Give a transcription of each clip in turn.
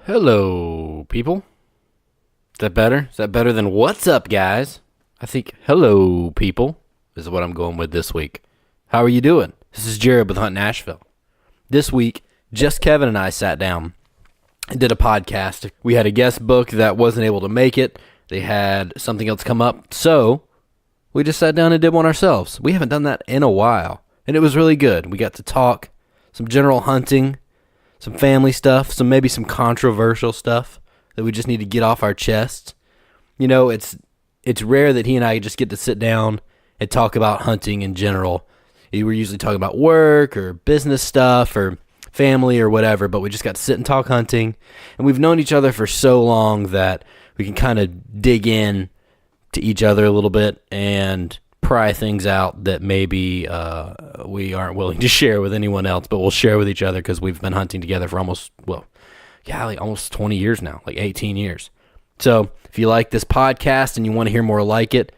Hello, people. Is that better? Is that better than what's up, guys? I think hello, people, is what I'm going with this week. How are you doing? This is Jared with Hunt Nashville. This week, just Kevin and I sat down and did a podcast. We had a guest book that wasn't able to make it. They had something else come up, so we just sat down and did one ourselves. We haven't done that in a while, and it was really good. We got to talk some general hunting, some family stuff, maybe some controversial stuff that we just need to get off our chests. You know, it's rare that he and I just get to sit down and talk about hunting in general. We're usually talking about work or business stuff or family or whatever, but we just got to sit and talk hunting. And we've known each other for so long that we can kind of dig in to each other a little bit and pry things out that maybe we aren't willing to share with anyone else, but we'll share with each other because we've been hunting together for almost 20 years now, like 18 years. So if you like this podcast and you want to hear more like it,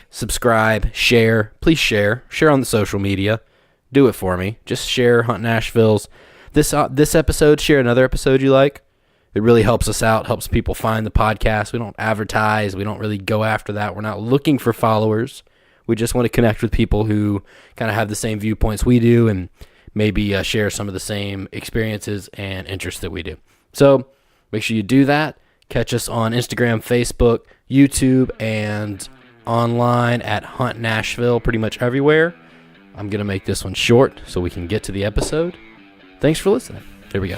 subscribe, share. Please share on the social media. Do it for me. Just share Hunt Nashville's this episode. Share another episode you like. It really helps us out, helps people find the podcast. We don't advertise. We don't really go after that. We're not looking for followers. We just want to connect with people who kind of have the same viewpoints we do and maybe share some of the same experiences and interests that we do. So make sure you do that. Catch us on Instagram, Facebook, YouTube, and online at Hunt Nashville, pretty much everywhere. I'm going to make this one short so we can get to the episode. Thanks for listening. Here we go.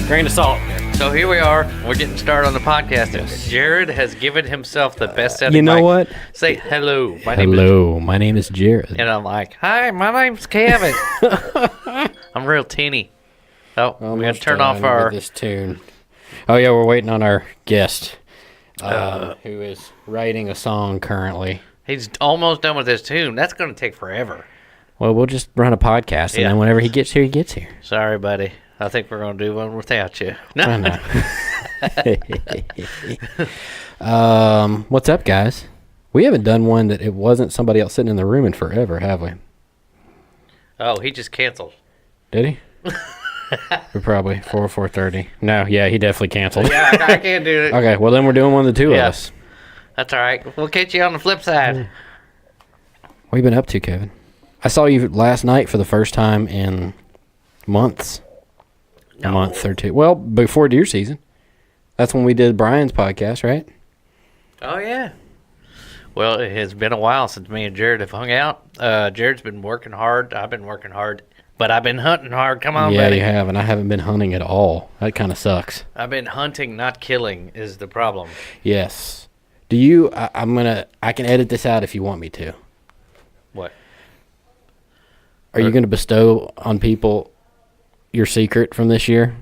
Grain of salt. So here we are. We're getting started on the podcast. Yes. Jared has given himself the best setting. You know mic. what? Say hello. My name is Jared. And I'm like, hi, my name's Kevin. I'm real teeny. Oh, we got to turn off our this tune. Oh yeah, we're waiting on our guest, who is writing a song currently. He's almost done with his tune. That's going to take forever. Well, we'll just run a podcast, and then whenever he gets here, he gets here. Sorry, buddy. I think we're going to do one without you. No. What's up, guys? We haven't done one that it wasn't somebody else sitting in the room in forever, have we? Oh, he just canceled. Did he? We're probably 4:30. No, yeah, he definitely canceled. Yeah, I can't do it. Okay, well then we're doing one of the two of us. That's all right. We'll catch you on the flip side. What have you been up to, Kevin? I saw you last night for the first time in months. A month or two. Well, before deer season. That's when we did Brian's podcast, right? Oh, yeah. Well, it has been a while since me and Jared have hung out. Jared's been working hard. I've been working hard. But I've been hunting hard. Come on, buddy. Yeah, you have, and I haven't been hunting at all. That kind of sucks. I've been hunting, not killing, is the problem. Yes. Do you... I can edit this out if you want me to. What? Are you going to bestow on people your secret from this year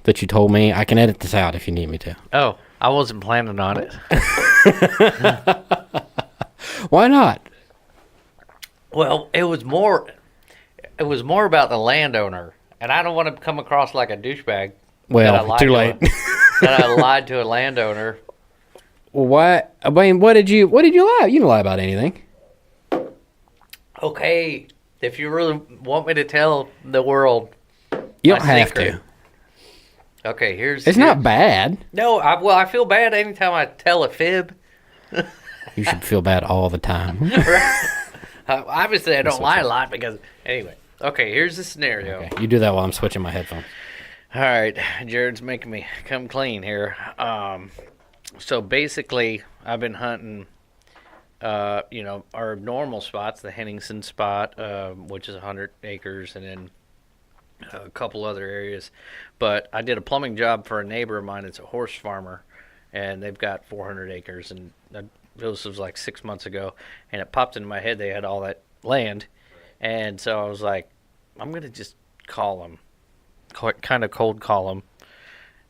that you told me? I can edit this out if you need me to. Oh, I wasn't planning on it. Why not? Well, it was more about the landowner, and I don't want to come across like a douchebag. Well, too late. That I lied to a landowner. Well, why? I mean, what did you lie? You didn't lie about anything. Okay, if you really want me to tell the world, you don't have to. Okay, It's not bad. No, I feel bad anytime I tell a fib. You should feel bad all the time. Obviously, I don't lie a lot because... Anyway, okay, here's the scenario. Okay, you do that while I'm switching my headphones. All right, Jared's making me come clean here. So basically, I've been hunting, our normal spots, the Henningsen spot, which is 100 acres, and then a couple other areas. But I did a plumbing job for a neighbor of mine. It's a horse farmer, and they've got 400 acres. And this was like 6 months ago, and it popped into my head they had all that land. And so I was like, I'm going to just call them, kind of cold call them,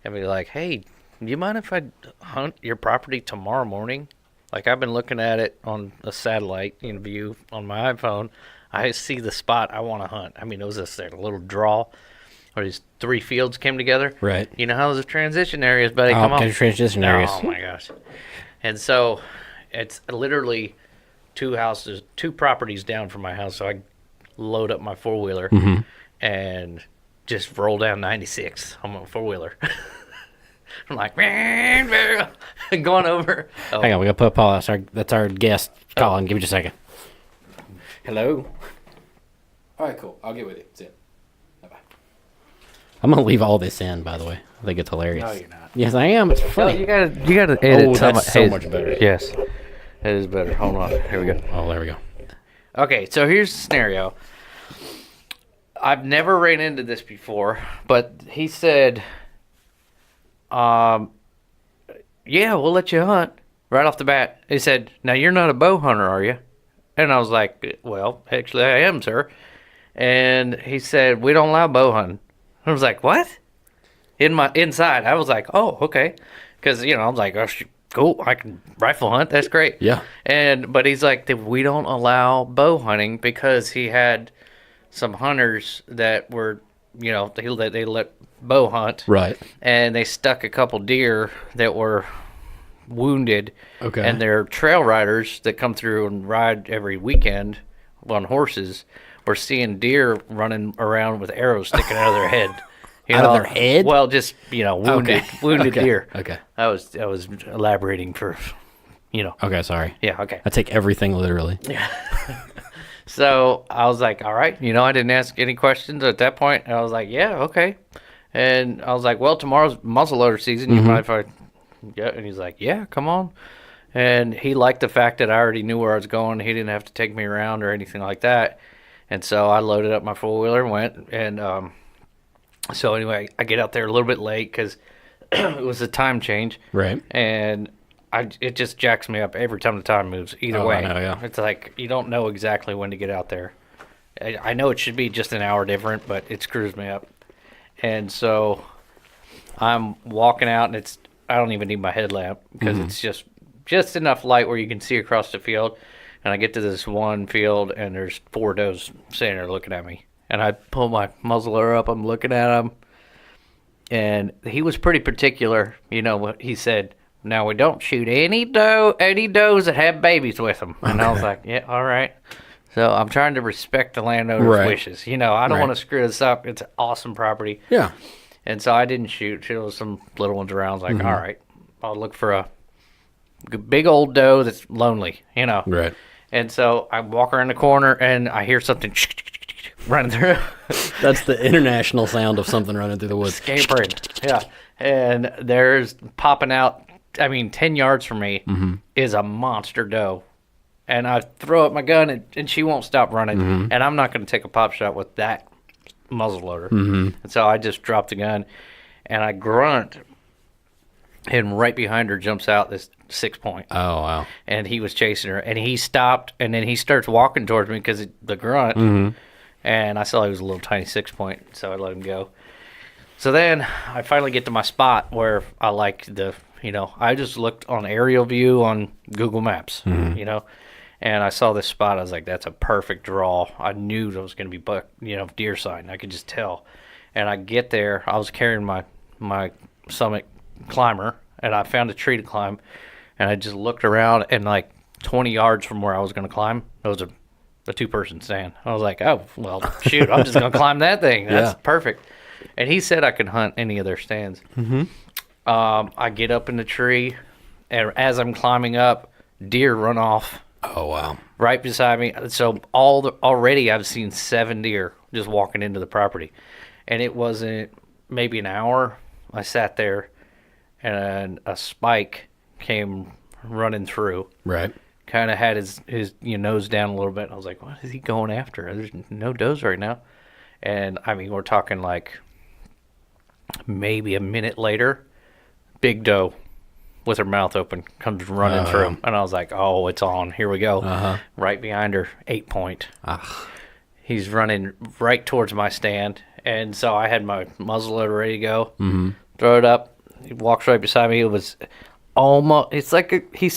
and be like, hey, do you mind if I hunt your property tomorrow morning? Like, I've been looking at it on a satellite view on my iPhone. I see the spot I want to hunt. I mean, it was just a little draw where these 3 fields came together. Right. You know how those transition areas, buddy? Come on. Transition areas. Oh, my gosh. And so it's literally 2 properties down from my house. So load up my four-wheeler and just roll down 96 on my four-wheeler. I'm like, going over. Oh. Hang on, we got to put a pause. That's our guest calling. Give me just a second. Hello? All right, cool. I'll get with you. See ya. Bye-bye. I'm going to leave all this in, by the way. I think it's hilarious. No, you're not. Yes, I am. It's funny. No, you gotta edit. Oh, some that's of- so hey, much better. Yes, it is better. Hold on. Here we go. Oh, there we go. Okay, so here's the scenario. I've never ran into this before, but he said, yeah, we'll let you hunt right off the bat. He said, now you're not a bow hunter, are you? And I was like, well, actually I am, sir. And he said, we don't allow bow hunting. I was like, what? Inside, I was like, oh, okay. Because, I was like, oh, cool, I can rifle hunt. That's great. Yeah. But he's like, we don't allow bow hunting because he had some hunters that were, they let bow hunt. Right. And they stuck a couple deer that were wounded. Okay. And they're trail riders that come through and ride every weekend on horses. We're seeing deer running around with arrows sticking out of their head. Out of their head? Well, just, wounded Okay. deer. Okay. I was elaborating for, Okay, sorry. Yeah, okay. I take everything literally. So I was like, all right. I didn't ask any questions at that point. And I was like, yeah, okay. And I was like, well, tomorrow's muzzleloader season. You mind if I... Yeah. And he's like, yeah, come on. And he liked the fact that I already knew where I was going. He didn't have to take me around or anything like that. And so I loaded up my four-wheeler and went. And so anyway, I get out there a little bit late because it was a time change. Right. And it just jacks me up every time the time moves. Either way. I know, yeah. It's like you don't know exactly when to get out there. I know it should be just an hour different, but it screws me up. And so I'm walking out, and I don't even need my headlamp because it's just enough light where you can see across the field. And I get to this one field, and there's 4 does sitting there looking at me. And I pull my muzzler up. I'm looking at him. And he was pretty particular. What he said, now we don't shoot any does that have babies with them. And I was like, yeah, all right. So I'm trying to respect the landowner's wishes. I don't want to screw this up. It's an awesome property. Yeah. And so I didn't shoot. There was some little ones around. I was like, all right, I'll look for a big old doe that's lonely, Right. And so I walk around the corner, and I hear something running through. That's the international sound of something running through the woods. Scampering. Yeah. And there's popping out, 10 yards from me is a monster doe. And I throw up my gun, and she won't stop running. And I'm not going to take a pop shot with that muzzleloader. And so I just drop the gun, and I grunt. And right behind her jumps out this 6-point. Oh, wow. And he was chasing her. And he stopped, and then he starts walking towards me because the grunt. And I saw he was a little tiny 6-point, so I let him go. So then I finally get to my spot where I like I just looked on aerial view on Google Maps, and I saw this spot. I was like, that's a perfect draw. I knew there was going to be deer sign. I could just tell. And I get there. I was carrying my Summit climber, and I found a tree to climb, and I just looked around, and like 20 yards from where I was going to climb, there was a 2-person stand. I was like, oh, well, shoot, I'm just going to climb that thing. That's perfect. And he said I could hunt any of their stands. I get up in the tree, and as I'm climbing up, deer run off. Oh, wow. Right beside me. So already I've seen 7 deer just walking into the property. And it wasn't maybe an hour. I sat there, and a spike came running through. Right. Kind of had his nose down a little bit. I was like, what is he going after? There's no does right now. And, we're talking like maybe a minute later, big doe with her mouth open comes running through. And I was like, oh, it's on. Here we go. Right behind her, 8-point. He's running right towards my stand. And so I had my muzzleloader ready to go. Throw it up. He walks right beside me. It was almost, it's like they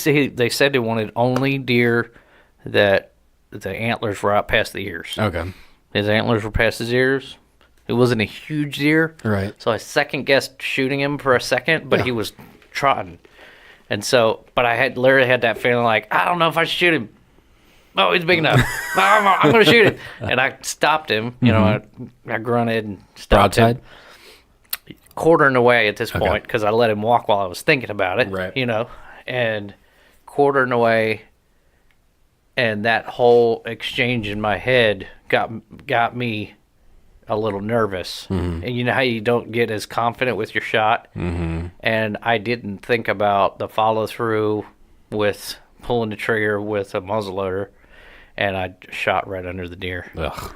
said they wanted only deer that the antlers were out past the ears. Okay. His antlers were past his ears. It wasn't a huge deer. Right. So I second guessed shooting him for a second, but he was trotting. And so, but I literally had that feeling like, I don't know if I should shoot him. Oh, he's big enough. I'm going to shoot him. And I stopped him. You know, I grunted and stopped Broadside? him. Quartering away at this point because I let him walk while I was thinking about it. Right. You know, and quartering away. And that whole exchange in my head got me a little nervous. And you know how you don't get as confident with your shot? And I didn't think about the follow-through with pulling the trigger with a muzzleloader, and I shot right under the deer. Ugh.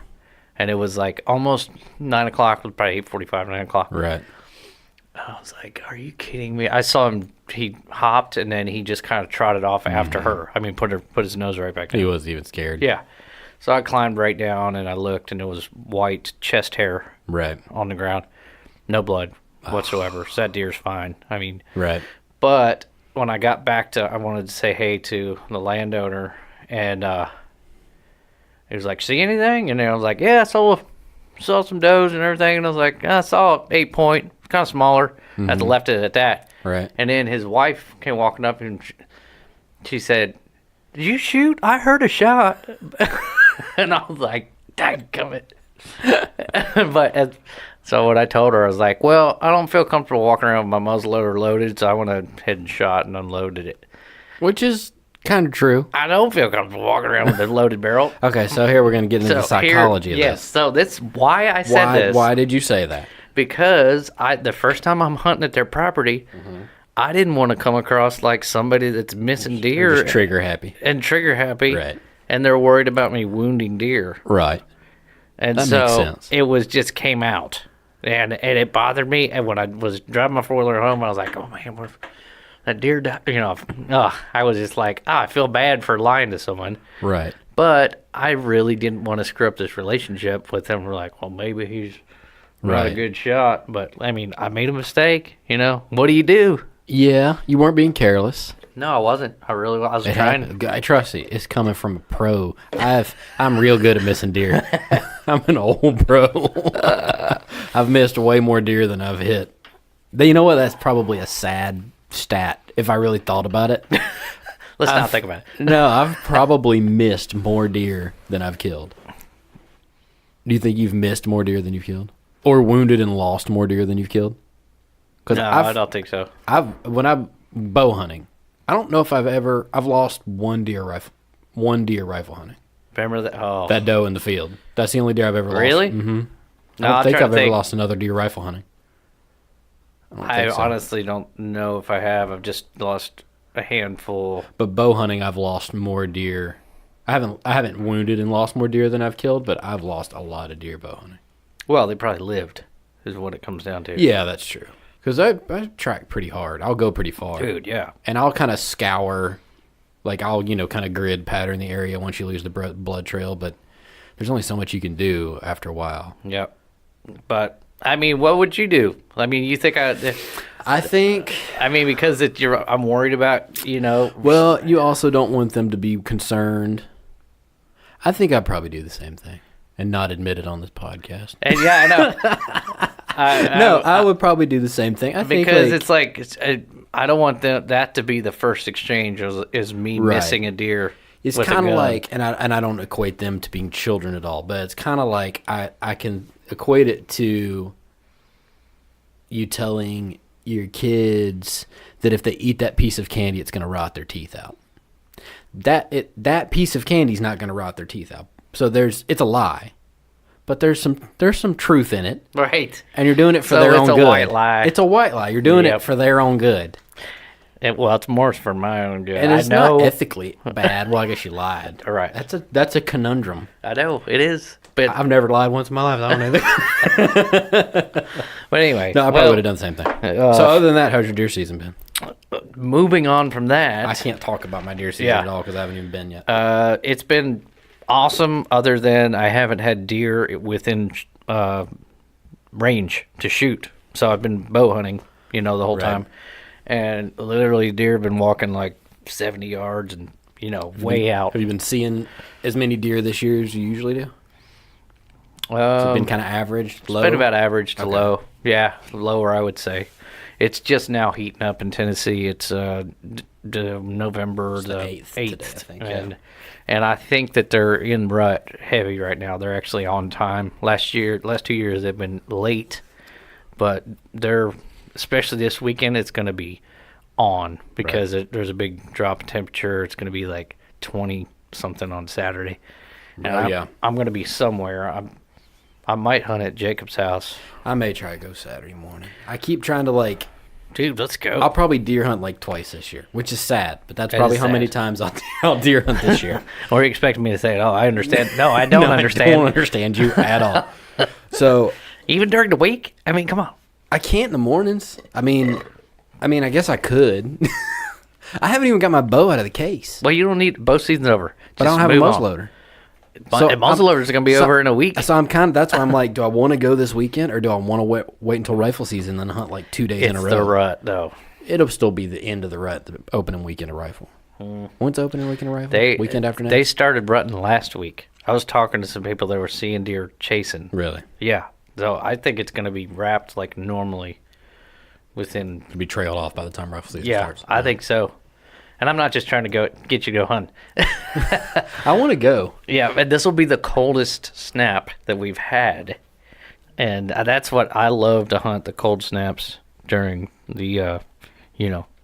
And it was like almost 9 o'clock, it was probably 8:45, 9 o'clock. Right. I was like, are you kidding me? I saw him, he hopped, and then he just kind of trotted off after her. I mean, put his nose right back down. He wasn't even scared. Yeah. So I climbed right down, and I looked, and it was white chest hair Right. on the ground. No blood whatsoever. So that deer's fine. I mean, Right. but when I got back to, I wanted to say hey to the landowner, and he was like, see anything? And I was like, yeah, I saw some does and everything. And I was like, I saw 8-point, kind of smaller. I had left it at that. Right. And then his wife came walking up, and she said, did you shoot? I heard a shot. And I was like, dadgummit. But so what I told her, I was like, well, I don't feel comfortable walking around with my muzzleloader loaded, so I went ahead and shot and unloaded it. Which is kind of true. I don't feel comfortable walking around with a loaded barrel. Okay, so here we're going to get into the psychology of yes, this. so that's why I said this. Why did you say that? Because the first time I'm hunting at their property, I didn't want to come across like somebody that's missing deer. Just trigger happy. And trigger happy. Right. And they're worried about me wounding deer. Right. And That so makes sense. it was just came out. And it bothered me. And when I was driving my four-wheeler home, I was like, oh, man, what if that deer died? You know, I was just like, I feel bad for lying to someone. Right. But I really didn't want to screw up this relationship with him. We're like, well, maybe he's not a Right. good shot. But, I mean, I made a mistake. You know, what do you do? Yeah, you weren't being careless. No, I wasn't. I was trying. I trust you. It's coming from a pro. I'm real good at missing deer. I'm an old pro. I've missed way more deer than I've hit. You know what? That's probably a sad stat if I really thought about it. Let's not think about it. No, I've probably missed more deer than I've killed. Do you think you've missed more deer than you've killed? Or wounded and lost more deer than you've killed? No, I don't think so. When I'm bow hunting, I don't know if I've lost one deer rifle hunting. Remember that? Oh. That doe in the field. That's the only deer I've ever lost. Really? Mm-hmm. No, I don't I'll think try to I've ever think. lost another deer rifle hunting. I think so. honestly don't know if I have. I've just lost a handful. But bow hunting, I've lost more deer. I haven't wounded and lost more deer than I've killed, but I've lost a lot of deer bow hunting. Well, they probably lived, is what it comes down to. Yeah, that's true. Because I track pretty hard. I'll go pretty far. Dude, yeah. And I'll kind of scour, like I'll, kind of grid pattern the area once you lose the blood trail, but there's only so much you can do after a while. Yep. But, I mean, what would you do? I mean, you think I think... I mean, because I'm worried about, Well, you also don't want them to be concerned. I think I'd probably do the same thing and not admit it on this podcast. And yeah, I know. I would probably do the same thing. I think because it's like I don't want that to be the first exchange is me Right. missing a deer. It's with a kind of gun. like, and I don't equate them to being children at all, but it's kind of like I can equate it to you telling your kids that if they eat that piece of candy, it's going to rot their teeth out. That piece of candy is not going to rot their teeth out. So it's a lie, but there's some truth in it, right. and you're doing it for So their it's own a good. white lie. It's a white lie. You're doing Yep. it for their own good, Well, it's more for my own good. and it's I know. not ethically bad. Well, I guess you lied. All right. That's a conundrum. I know it is, but I've never lied once in my life. I don't either. but anyway. No, I probably would have done the same thing. So other than that, how's your deer season been? Moving on from that, I can't talk about my deer season Yeah. at all because I haven't even been yet. it's been awesome. Other than I haven't had deer within range to shoot, so I've been bow hunting, the whole Right. time, and literally deer have been walking like 70 yards and way out. Have you been seeing as many deer this year as you usually do? It's been kind of average, low. Been about average to Okay. low. Yeah, lower I would say. it's just now heating up in Tennessee. It's November the 8th today, I think, and I think that they're in rut heavy right now. They're actually on time. Last 2 years they've been late, but they're, especially this weekend, it's going to be on because there's a big drop in temperature. It's going to be like 20 something on Saturday. And I'm going to be somewhere. I might hunt at Jacob's house. I may try to go Saturday morning. I keep trying to, like... Dude, let's go. I'll probably deer hunt like twice this year, which is sad, but that's probably how many times I'll deer hunt this year. Or are you expecting me to say it? Oh, I understand. No, I don't understand. I don't understand you at all. So... Even during the week? I mean, come on. I can't in the mornings. I mean, I guess I could. I haven't even got my bow out of the case. Well, you don't need... Bow season's over. But I don't have a muzzleloader. So muzzleloader's going to be over in a week. So that's why I'm like, do I want to go this weekend or do I want to wait until rifle season and then hunt like 2 days in a row? It's the rut, though. It'll still be the end of the rut, the opening weekend of rifle. When's opening weekend of rifle? Weekend after next? They started rutting last week. I was talking to some people that were seeing deer chasing. Really? Yeah. So I think it's going to be wrapped like normally within... It'll be trailed off by the time rifle season starts. Yeah, I think so. And I'm not just trying to get you to go hunt. I want to go. Yeah, and this will be the coldest snap that we've had. And that's what I love to hunt, the cold snaps during the,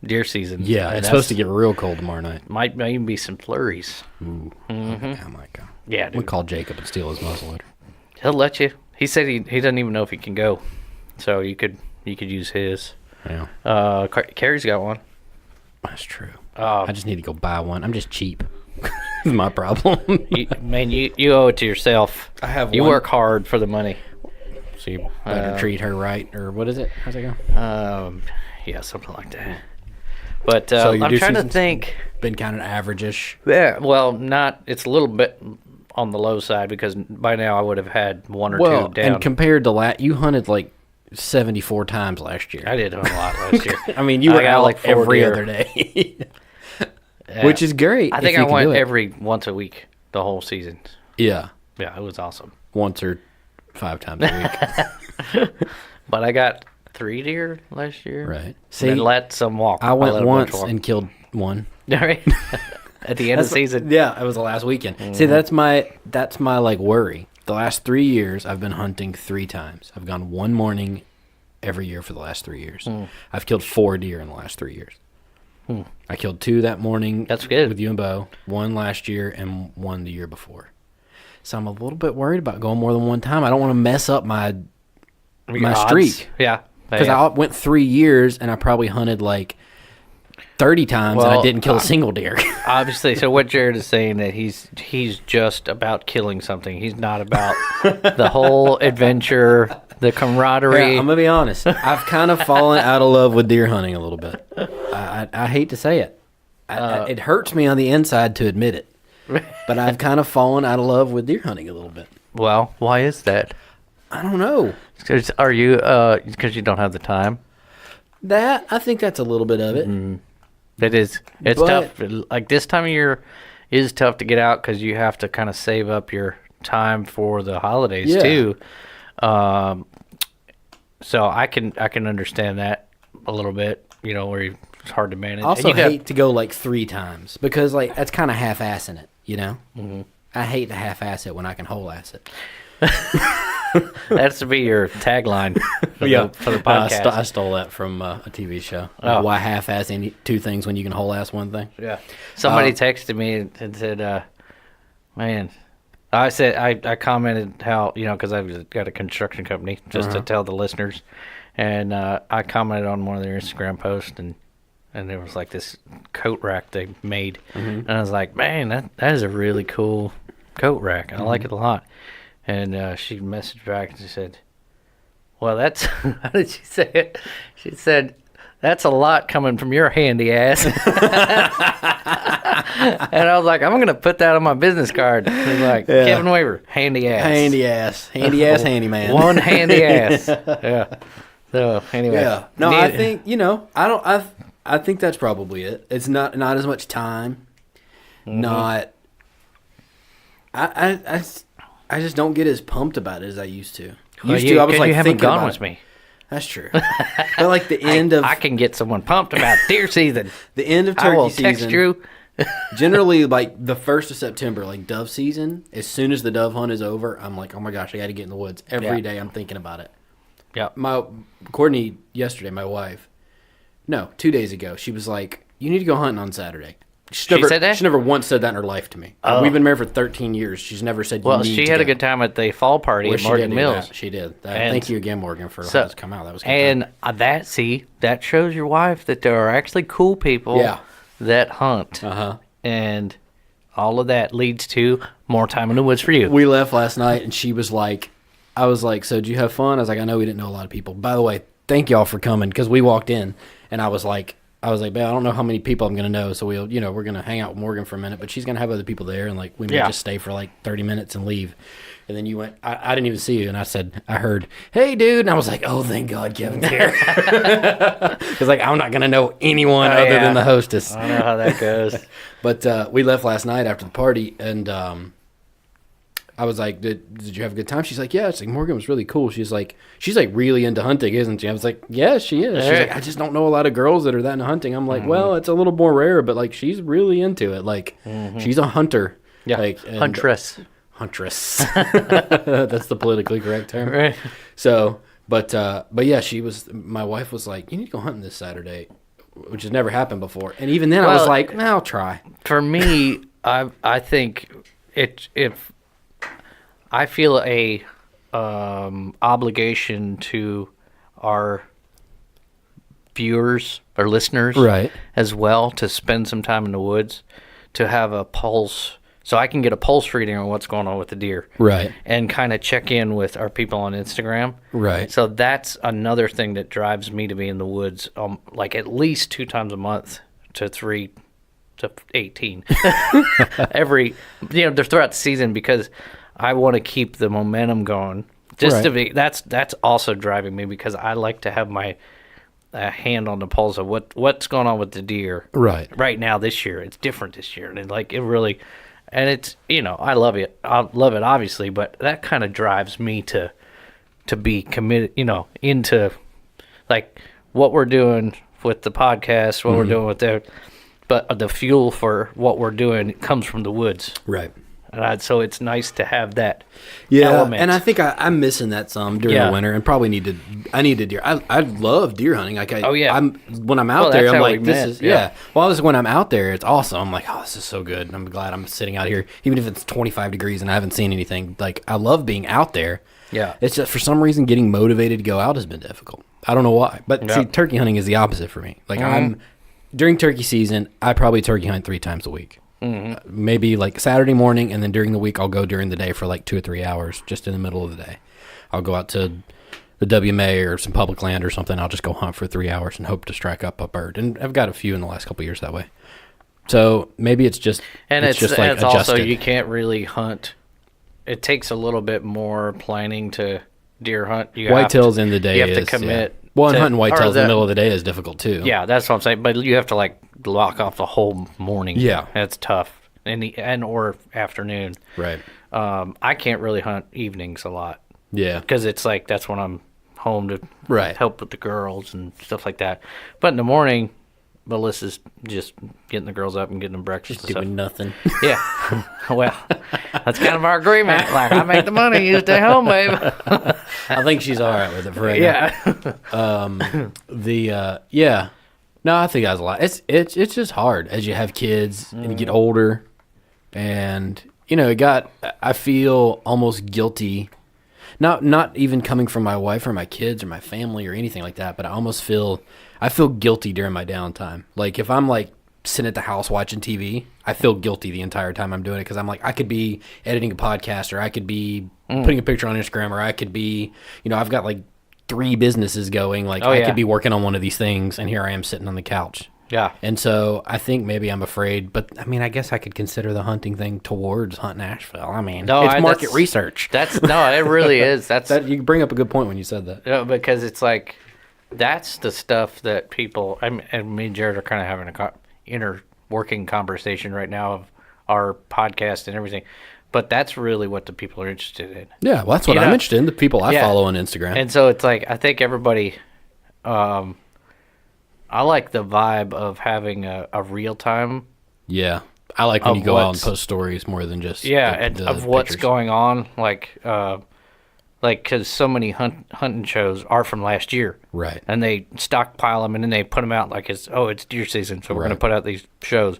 deer season. Yeah, it's supposed to get real cold tomorrow night. Might even be some flurries. Ooh, I might go. Yeah, dude. We'll call Jacob and steal his muzzleloader. He'll let you. He said he doesn't even know if he can go. So you could use his. Yeah. Carrie's got one. That's true. I just need to go buy one. I'm just cheap. That's my problem. you owe it to yourself. I have You one. work hard for the money. So you better treat her right, or what is it? How's it go? Yeah, something like that. But So I'm trying to think. Been kind of average-ish. Yeah, well, not. It's a little bit on the low side because by now I would have had one or two down. And compared to you hunted like 74 times last year. I did hunt a lot last year. I mean, you were out like every deer. other day. Which is great. I think I went once a week the whole season. Yeah. Yeah, it was awesome. Once or 5 times a week. But I got 3 deer last year. Right. See, and let some walk. I went once and killed one. Right. At the end of the season. Yeah, it was the last weekend. Mm-hmm. See, that's my like worry. The last 3 years, I've been hunting 3 times. I've gone one morning every year for the last 3 years. I've killed 4 deer in the last 3 years. I killed 2 that morning. That's good. With you and Bo. 1 last year and 1 the year before. So I'm a little bit worried about going more than 1 time. I don't want to mess up my streak. Yeah. Because I went 3 years and I probably hunted like 30 times and I didn't kill a single deer. Obviously. So what Jared is saying that he's just about killing something. He's not about the whole adventure, the camaraderie. Yeah, I'm going to be honest. I've kind of fallen out of love with deer hunting a little bit. I hate to say it. It hurts me on the inside to admit it. But I've kind of fallen out of love with deer hunting a little bit. Well, why is that? I don't know. Are you because you don't have the time? I think that's a little bit of it. It is. It's tough. Like this time of year is tough to get out because you have to kind of save up your time for the holidays too. So I can understand that a little bit. Where it's hard to manage. I also hate to go like 3 times because like that's kind of half-assing it. Mm-hmm. I hate to half-ass it when I can whole-ass it. That's to be your tagline for the podcast. I stole that from a TV show. Why half-ass 2 things when you can whole-ass 1 thing? Yeah. Somebody texted me and said, man, I commented how, because I've got a construction company, just to tell the listeners, and I commented on one of their Instagram posts, and there was like this coat rack they made, and I was like, man, that is a really cool coat rack. I like it a lot. And she messaged back and she said, well, that's, how did she say it? She said, that's a lot coming from your handy ass. And I was like, I'm going to put that on my business card. It was like, Kevin Weaver, handy ass. Handy ass. Handy ass handyman. One handy ass. Yeah. So, anyway. Yeah. No, I think, I think that's probably it. It's not as much time. Not, I just don't get as pumped about it as I used to. I was like, you haven't gone with me. That's true. But like the end of I can get someone pumped about deer season. the end of I turkey will season. text you. Generally, like the 1st of September, like dove season. As soon as the dove hunt is over, I'm like, oh my gosh, I got to get in the woods. Every day, I'm thinking about it. Yeah. My Courtney yesterday, my wife. No, 2 days ago, she was like, "You need to go hunting on Saturday." She said that? She never once said that in her life to me. Oh. We've been married for 13 years. She's never said. Well, you need she to had go. a good time at the fall party at She Morgan did do Mills. that. She did. And Thank you again, Morgan, for letting us come out. That was a good and time. that shows your wife that there are actually cool people Yeah. that hunt. Uh-huh. And all of that leads to more time in the woods for you. We left last night, and she was like, I was like, "So, did you have fun?" I was like, "I know we didn't know a lot of people. By the way, thank y'all for coming," because we walked in, and I was like, "Babe, I don't know how many people I'm going to know, so we're going to hang out with Morgan for a minute, but she's going to have other people there, and like we may just stay for like 30 minutes and leave." And then you went, I didn't even see you, and I heard, "Hey, dude," and I was like, "Oh, thank God Kevin's here." Because like I'm not going to know anyone other than the hostess. I know how that goes. But we left last night after the party, and I was like, did you have a good time? She's like, yeah. It's like, Morgan was really cool. She's like really into hunting, isn't she? I was like, yeah, she is. She's like, I just don't know a lot of girls that are that into hunting. I'm like, well, it's a little more rare, but like she's really into it. Like she's a hunter. Yeah, like, and huntress. That's the politically correct term. Right. So, but yeah, my wife was like, you need to go hunting this Saturday, which has never happened before. And even then I was like, nah, I'll try. For me, I think if I feel a obligation to our viewers or listeners, Right. as well, to spend some time in the woods, to have a pulse, so I can get a pulse reading on what's going on with the deer, Right. and kind of check in with our people on Instagram. Right. So that's another thing that drives me to be in the woods, like at least 2 times a month to 3 to 18 every, they're throughout the season, because I want to keep the momentum going. Just to be, that's also driving me, because I like to have my hand on the pulse of what's going on with the deer right now this year. It's different this year, and like it really, and it's I love it obviously, but that kind of drives me to be committed, into like what we're doing with the podcast, what we're doing with but the fuel for what we're doing comes from the woods. Right. So it's nice to have that element. And I think I'm missing that some during the winter, and probably I need to deer. I love deer hunting. Like when I'm out there, I'm like, this is Well, when I'm out there, it's awesome. I'm like, oh, this is so good, and I'm glad I'm sitting out here, even if it's 25 degrees and I haven't seen anything. Like I love being out there. Yeah, it's just for some reason getting motivated to go out has been difficult. I don't know why, but see, turkey hunting is the opposite for me. Like during turkey season, I probably turkey hunt 3 times a week. Maybe like Saturday morning, and then during the week I'll go during the day for like 2 or 3 hours, just in the middle of the day. I'll go out to the WMA or some public land or something. I'll just go hunt for 3 hours and hope to strike up a bird. And I've got a few in the last couple of years that way. So maybe it's just it's just like adjusted. Also, you can't really hunt. It takes a little bit more planning to deer hunt. Whitetails in the day. You have to commit. Yeah. Well, and hunting whitetails in the middle of the day is difficult too. Yeah, that's what I'm saying. But you have to like block off the whole morning. Yeah, that's tough. Or afternoon. Right. I can't really hunt evenings a lot. Yeah, because it's like that's when I'm home to help with the girls and stuff like that. But in the morning, Melissa's just getting the girls up and getting them breakfast. Just doing nothing. Yeah. Well, that's kind of our agreement. Like, I make the money, you stay home, babe. I think she's all right with it for right now. Yeah. No, I think that's a lot. It's just hard as you have kids and you get older, and I feel almost guilty. Not even coming from my wife or my kids or my family or anything like that, but I feel guilty during my downtime. Like if I'm like sitting at the house watching TV, I feel guilty the entire time I'm doing it, because I'm like, I could be editing a podcast, or I could be putting a picture on Instagram, or I could be, I've got like 3 businesses going. Like I could be working on one of these things, and here I am sitting on the couch. Yeah. And so I think maybe I'm afraid, but I mean, I guess I could consider the hunting thing towards Hunt Nashville. I mean, it's market research. It really is. You bring up a good point when you said that. Yeah, because it's like, that's the stuff that people, and me and Jared are kind of having a inner working conversation right now of our podcast and everything. but that's really what the people are interested in. Yeah, well, that's what You I'm know- interested in. The people I Yeah. follow on Instagram. And so it's like I think everybody, I like the vibe of having a real time. Yeah, I like when Of you go out and what's- post stories more than just Of what's pictures. going on, like because so many hunting shows are from last year, Right. and they stockpile them and then they put them out like it's deer season, so we're going Right. to put out these shows.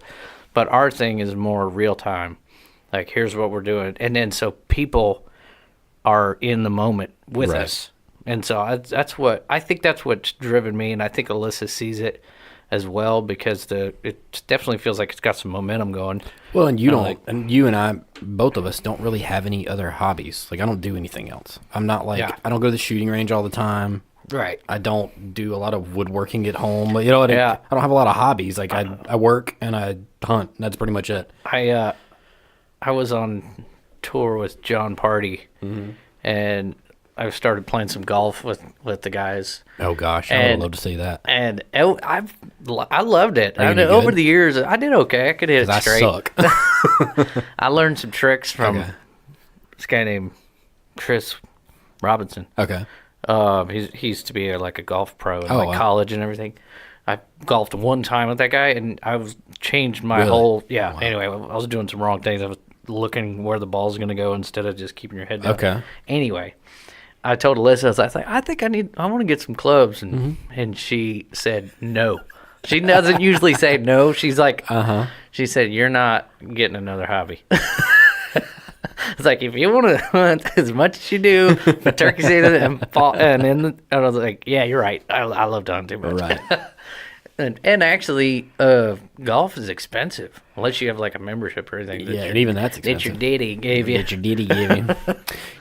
But our thing is more real time. Like, here's what we're doing, and then so people are in the moment with Right. us, and so that's what I think. That's what's driven me, and I think Alyssa sees it as well because it definitely feels like it's got some momentum going. Well, and you don't, like- and you and I, both of us, don't really have any other hobbies. Like, I don't do anything else. I'm not like Yeah. I don't go to the shooting range all the time. Right. I don't do a lot of woodworking at home. But, you know, Yeah. I don't have a lot of hobbies. Like I work and I hunt. And that's pretty much it. I was on tour with John Party, and I started playing some golf with the guys. Oh gosh, I would And- love to see that. And I loved it. Are you any Over good? the years, I did okay. I could hit it 'Cause I straight. suck. I learned some tricks from Okay. this guy named Chris Robinson. Okay. He used to be like a golf pro in Oh, like wow. college and everything. I golfed one time with that guy, and I was changed my Really? whole Anyway, I was doing some wrong things. I was looking where the ball's going to go instead of just keeping your head down. Okay. Anyway, I told Alyssa, I was like, I want to get some clubs, and Mm-hmm. and she said no. She doesn't usually say no. She's like, she said, you're not getting another hobby. It's like, if you want to hunt as much as you do for turkey season and fall, and I was like, yeah, you're right. I love to hunt too much. Right. And actually, golf is expensive unless you have like a membership or anything. Yeah, and even that's that your expensive. daddy gave you. That your daddy gave you.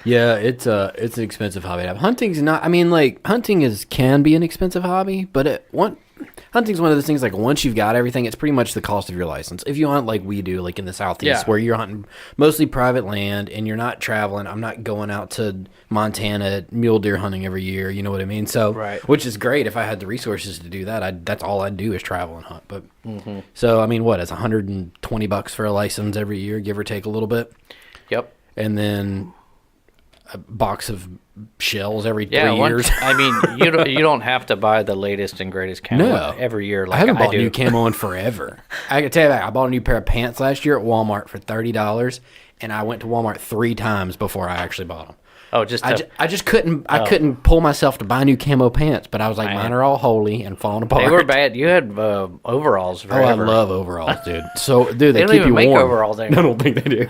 Yeah, it's an expensive hobby to have. Hunting's not. I mean, like hunting can be an expensive hobby, but hunting's one of those things. Like once you've got everything, it's pretty much the cost of your license. If you hunt like we do, like in the southeast, Yeah. where you're hunting mostly private land and you're not traveling. I'm not going out to Montana mule deer hunting every year. You know what I mean? So, Right. which is great if I had the resources to do that. That's all I do is travel and hunt. But so I mean, what? It's $120 for a license every year, give or take a little bit, Yep. and then a box of shells every 3 Yeah, years. I mean, you don't have to buy the latest and greatest camo No. every year. Like I haven't bought do. new camo in forever. I can tell you that. I bought a new pair of pants last year at Walmart for $30, and I went to Walmart 3 times before I actually bought them. Oh, just I just couldn't. I couldn't pull myself to buy new camo pants, but I was like, mine are all holy and falling apart. they were bad. You had overalls Oh, forever. I love overalls, dude. So, dude, they don't keep even you make warm. overalls I anymore. don't think they do,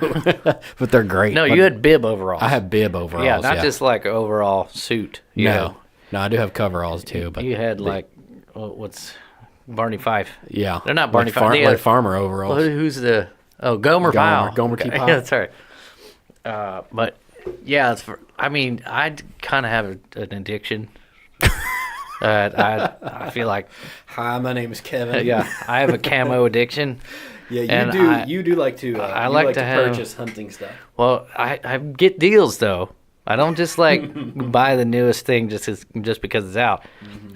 but they're great. No, But you had bib overalls. I have bib overalls. yeah, not just like overall suit. You know. No, I do have coveralls too, but You had like what's Barney Fife? yeah, They're not Barney like, Fife. They had- like farmer overalls. Well, who's the Gomer Pyle? Gomer T. Okay, Pyle. Yeah, that's right. But yeah, I mean, I kind of have an addiction. I feel like Hi, my name is Kevin. yeah, I have a camo addiction. Yeah, And you do like to. I you like to have- purchase hunting stuff. Well, I get deals though. I don't just like buy the newest thing just because it's out.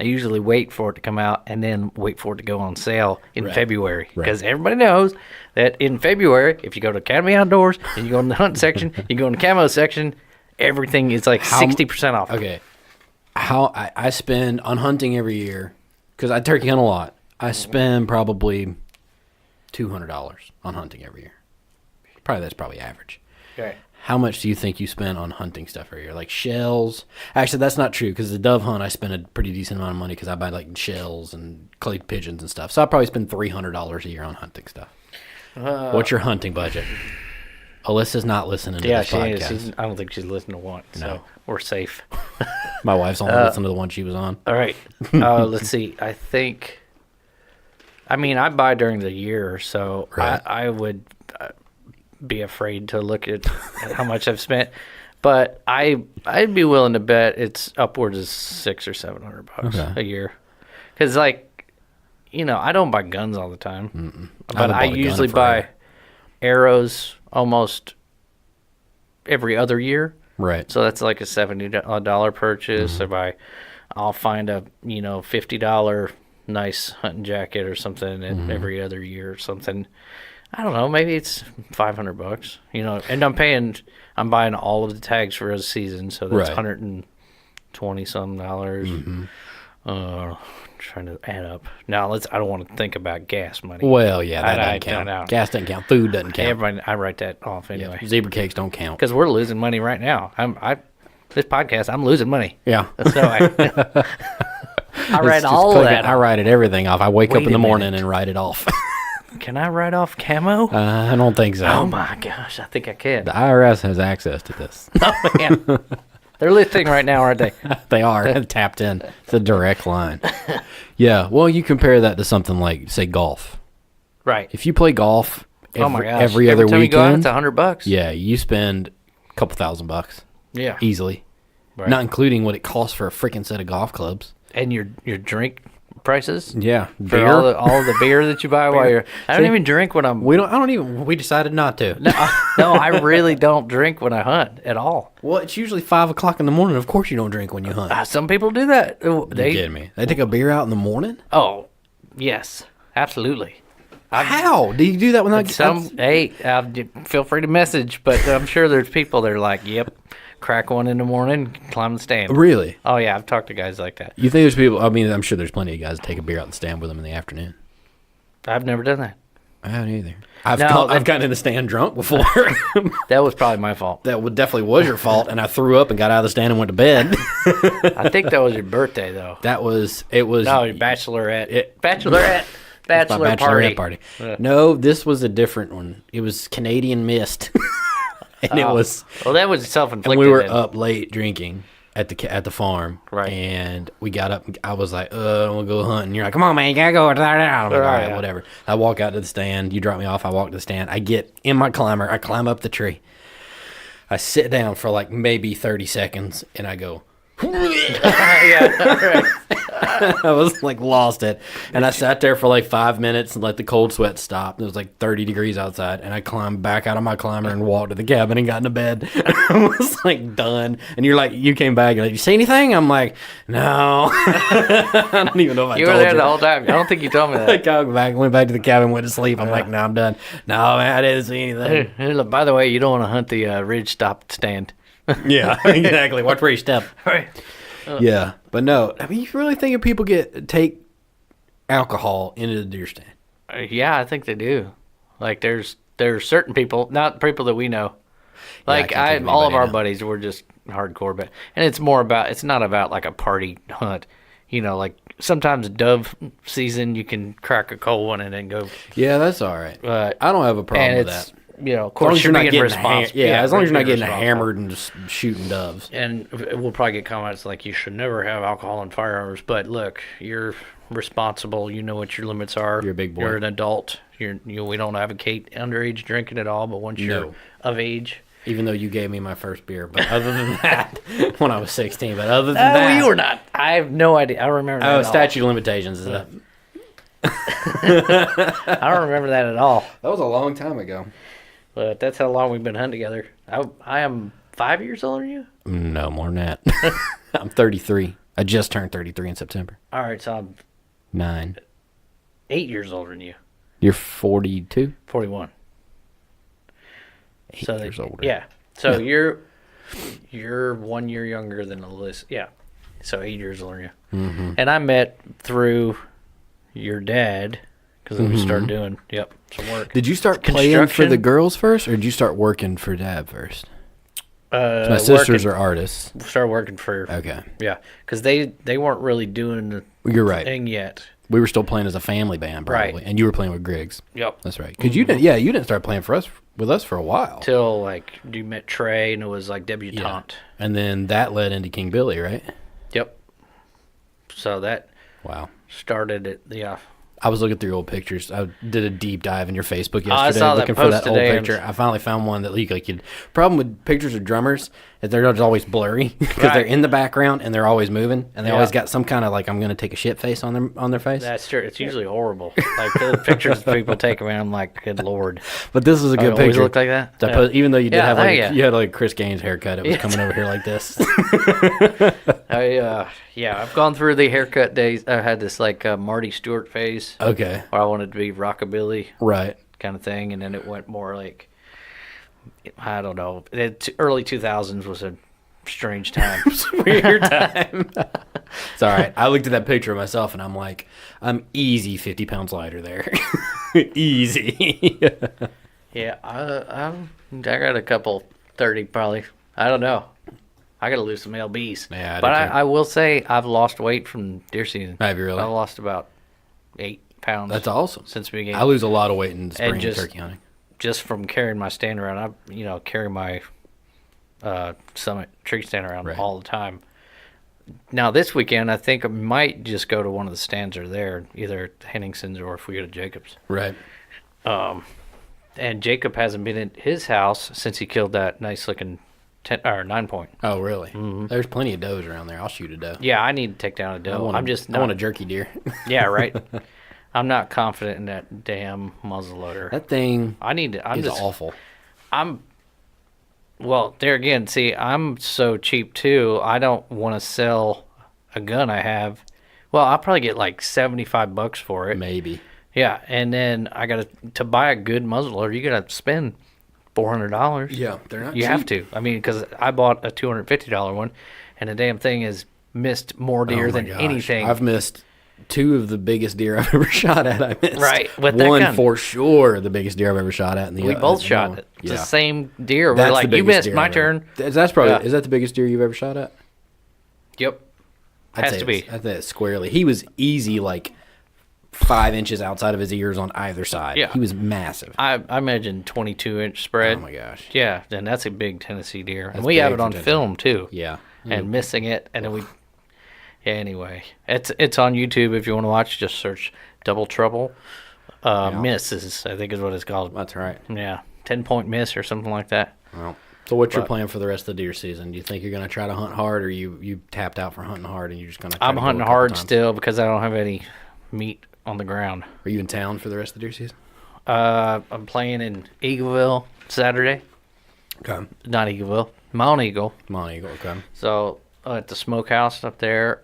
I usually wait for it to come out and then wait for it to go on sale in Right. February Right. because everybody knows that in February, if you go to Academy Outdoors and you go in the hunt section, you go in the camo section, everything is like 60% off. Okay, how I spend on hunting every year because I turkey hunt a lot. I spend probably $200 on hunting every year. That's probably average. Okay. How much do you think you spend on hunting stuff every year? Like shells? Actually, that's not true because the dove hunt, I spend a pretty decent amount of money because I buy like shells and clay pigeons and stuff. So I probably spend $300 a year on hunting stuff. What's your hunting budget? Alyssa's not listening to Yeah, this she podcast. is. I don't think she's listened to one, so No. we're safe. My wife's only listened to the one she was on. All right. Let's see. I mean, I buy during the year, so Right. I would be afraid to look at how much I've spent. But I'd be willing to bet it's upwards of $600 or $700 Okay. a year. Because, like, I don't buy guns all the time. But haven't I bought a gun usually in buy forever. arrows almost every other year. Right. So that's like a $70 purchase. Mm-hmm. I'll find a $50 nice hunting jacket or something Mm-hmm. every other year or something. I don't know. Maybe it's $500. And I'm buying all of the tags for a season, so that's Right. $120 dollars. Trying to add up. Now I don't want to think about gas money. Well, yeah, that I doesn't count. don't know. Gas doesn't count. Food doesn't count. Everybody, I write that off anyway. Yeah. Zebra cakes don't count. Because we're losing money right now. This podcast, I'm losing money. Yeah. So I It's write just all of clicking. that. I write it everything off. I wake up Wait in the a morning minute. and write it off. Can I write off camo? I don't think so. Oh my gosh, I think I can. The IRS has access to this. Oh man, they're listening right now, aren't they? They are tapped in. It's a direct line. Yeah. Well, you compare that to something like, say, golf. Right. If you play golf Oh my gosh. every other time you go out, weekend, it's $100. yeah, you spend a couple $1,000 Yeah. easily, Right. not including what it costs for a freaking set of golf clubs. And your drink prices Yeah, for beer. all the beer that you buy while you're. I don't even drink when I'm. We decided not to. No, I really don't drink when I hunt at all. Well, it's usually 5 o'clock in the morning. Of course, you don't drink when you hunt. Some people do that. You kidding me? They take a beer out in the morning? Oh, yes, absolutely. How do you do that without Feel free to message, but I'm sure there's people that are like, "Yep, crack one in the morning, climb the stand." Really? Oh yeah, I've talked to guys like that. You think there's people? I mean, I'm sure there's plenty of guys that take a beer out in the stand with them in the afternoon. I've never done that. I haven't either. I've No, gotten in the stand drunk before. That was probably my fault. Definitely was your fault, and I threw up and got out of the stand and went to bed. I think that was your birthday though. It was No, your bachelorette. Bachelor my bachelorette party. Yeah. No, this was a different one. It was Canadian Mist, and it was. Well, that was self-inflicted. And we were then. up late drinking at the farm, Right. And we got up. I was like, I want to go hunting. You're like, come on, man, you gotta go. I'm like, all right, yeah. whatever. I walk out to the stand. You drop me off. I walk to the stand. I get in my climber. I climb up the tree. I sit down for like maybe 30 seconds, and I go. Yeah, right. I was like lost it, and I sat there for like 5 minutes and let the cold sweat stop. It was like 30 degrees outside, and I climbed back out of my climber and walked to the cabin and got into bed. I was like done. And you came back and like, you see anything? I'm like, no. I don't even know if I You told were there you. the whole time. I don't think you told me I that. got back, went back to the cabin, went to sleep. I'm like, no, I'm done. No, man, I didn't see anything. Hey, look, by the way, you don't want to hunt the ridge stop stand. Yeah, exactly. Watch where you step. Right. Yeah, but no, I mean, you really think if people take alcohol into the deer stand? Yeah, I think they do. Like there's certain people, not people that we know. Like I can't think of all of anybody our now. buddies were just hardcore, but and it's not about like a party hunt. Like sometimes dove season you can crack a cold one and then go. Yeah, that's all right. But I don't have a problem and with it's that. of As long course as you're not being getting responsible. as long as you're not being getting responsible. hammered and just shooting doves. And we'll probably get comments like you should never have alcohol and firearms. But look, you're responsible. You know what your limits are. You're a big boy. You're an adult. We don't advocate underage drinking at all. But once you're No. of age, Even though you gave me my first beer, but other than that, when I was 16, but other than that, you were not. I have no idea. I remember that. oh, at all. statute of limitations is that? I don't remember that at all. That was a long time ago. But that's how long we've been hunting together. I am 5 years older than you. No, more than that. I'm 33. I just turned 33 in September. All right, so I'm 9. 8 years older than you. You're 42? 41. 8 So years older. Yeah. So Yeah. you're 1 year younger than Alyssa. Yeah. So 8 years older than you. Mm-hmm. And I met through your dad because we started doing some work. Did you start playing for Construction. the girls first, or did you start working for Dad first? My Working- sisters are artists. started working for Okay. yeah because they weren't really doing the You're right. thing yet. We were still playing as a family band, probably, Right. and you were playing with Griggs. Yep. That's right. Because you didn't start playing with us for a while. Till like you met Trey and it was like debutante. And then that led into King Billy, right? Yep. So that Wow. started it. Yeah. I was looking through old pictures. I did a deep dive in your Facebook yesterday, I saw that looking for post that old today. picture. I finally found one that like you'd. Problem with pictures of drummers is they're just always blurry because they're Right. in the background and they're always moving and they Yeah. always got some kind of like I'm gonna take a shit face on their face. That's true. It's usually horrible. Like the pictures people take of me, I'm like, good lord. But this is a Oh, good it always picture. look like that? So I Yeah. even though you did Yeah, have like thank you. you had like Chris Gaines haircut, it was coming over here like this. I've gone through the haircut days. I had this like Marty Stewart phase Okay, where I wanted to be rockabilly right. kind of thing, and then it went more like, I don't know. Early 2000s was a strange time. Weird time. It's all right. I looked at that picture of myself, and I'm like, I'm easy 50 pounds lighter there. Easy. Yeah, I got a couple 30 probably. I don't know. I got to lose some lbs. Yeah, but I will say I've lost weight from deer season. Have you really? I lost about 8 pounds. That's awesome. Since the beginning. I lose a lot of weight in the spring just, turkey hunting. Just from carrying my stand around. I carry my Summit tree stand around all the time. Now this weekend, I think I might just go to one of the stands that are there, either at Henningson's or if we go to Jacob's. Right. And Jacob hasn't been at his house since he killed that nice looking 9-point. Oh, really? Mm-hmm. There's plenty of does around there. I'll shoot a doe. Yeah, I need to take down a doe. I want a jerky deer. Yeah, right. I'm not confident in that damn muzzleloader. That thing is awful. Well, there again, see, I'm so cheap too. I don't want to sell a gun I have. Well, I'll probably get like $75 for it. Maybe. Yeah, and then I got to buy a good muzzleloader. You got to spend $400. Yeah, they're not. You cheap. have to. I mean, because I bought a $250 one, and the damn thing has missed more deer than anything. I've missed 2 of the biggest deer I've ever shot at. I missed with that one gun. For sure, the biggest deer I've ever shot at. We both shot it. It's the same deer. That's We're like, you missed my turn. That's probably is that the biggest deer you've ever shot at? Yep, has to be. I think it's squarely. He was easy, like 5 inches outside of his ears on either side. Yeah, he was massive. I imagine 22-inch spread. Oh my gosh. Yeah, and that's a big Tennessee deer, and we have it on film too. Yeah, and missing it, and then we. Yeah, anyway, it's on YouTube if you want to watch. Just search Double Trouble Misses, I think is what it's called. That's right. Yeah, 10-point miss or something like that. Well, so what's your plan for the rest of the deer season? Do you think you're going to try to hunt hard, or you tapped out for hunting hard and you're just going to? I'm hunting hard still because I don't have any meat on the ground. Are you in town for the rest of the deer season? I'm playing in Eagleville Saturday. Okay. Not Eagleville, Mount Eagle. Mount Eagle. Okay. So at the smokehouse up there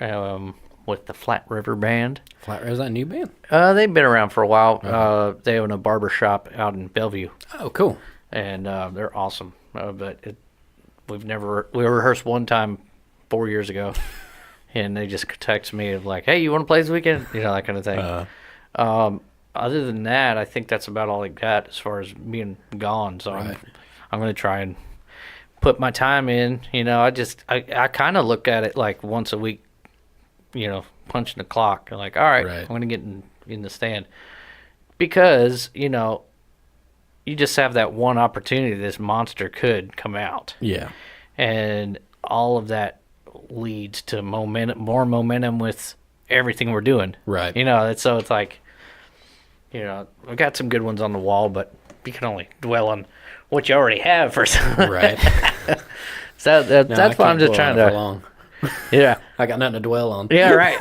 with the Flat River Band. Is that a new band? They've been around for a while. Okay. They own a barber shop out in Bellevue. Oh, cool. And they're awesome. But we rehearsed one time 4 years ago, and they just text me of like, hey, you want to play this weekend? That kind of thing. Other than that, I think that's about all I got as far as being gone. So right. I'm going to try and put my time in. I kind of look at it like once a week, punching the clock. Like, all right. I'm going to get in the stand. Because, you just have that one opportunity this monster could come out. Yeah. And all of that leads to more momentum with everything we're doing. Right. So it's like, we got some good ones on the wall, but you can only dwell on what you already have for some. Right. So that's why I'm just trying to. Yeah. I got nothing to dwell on. Yeah, right.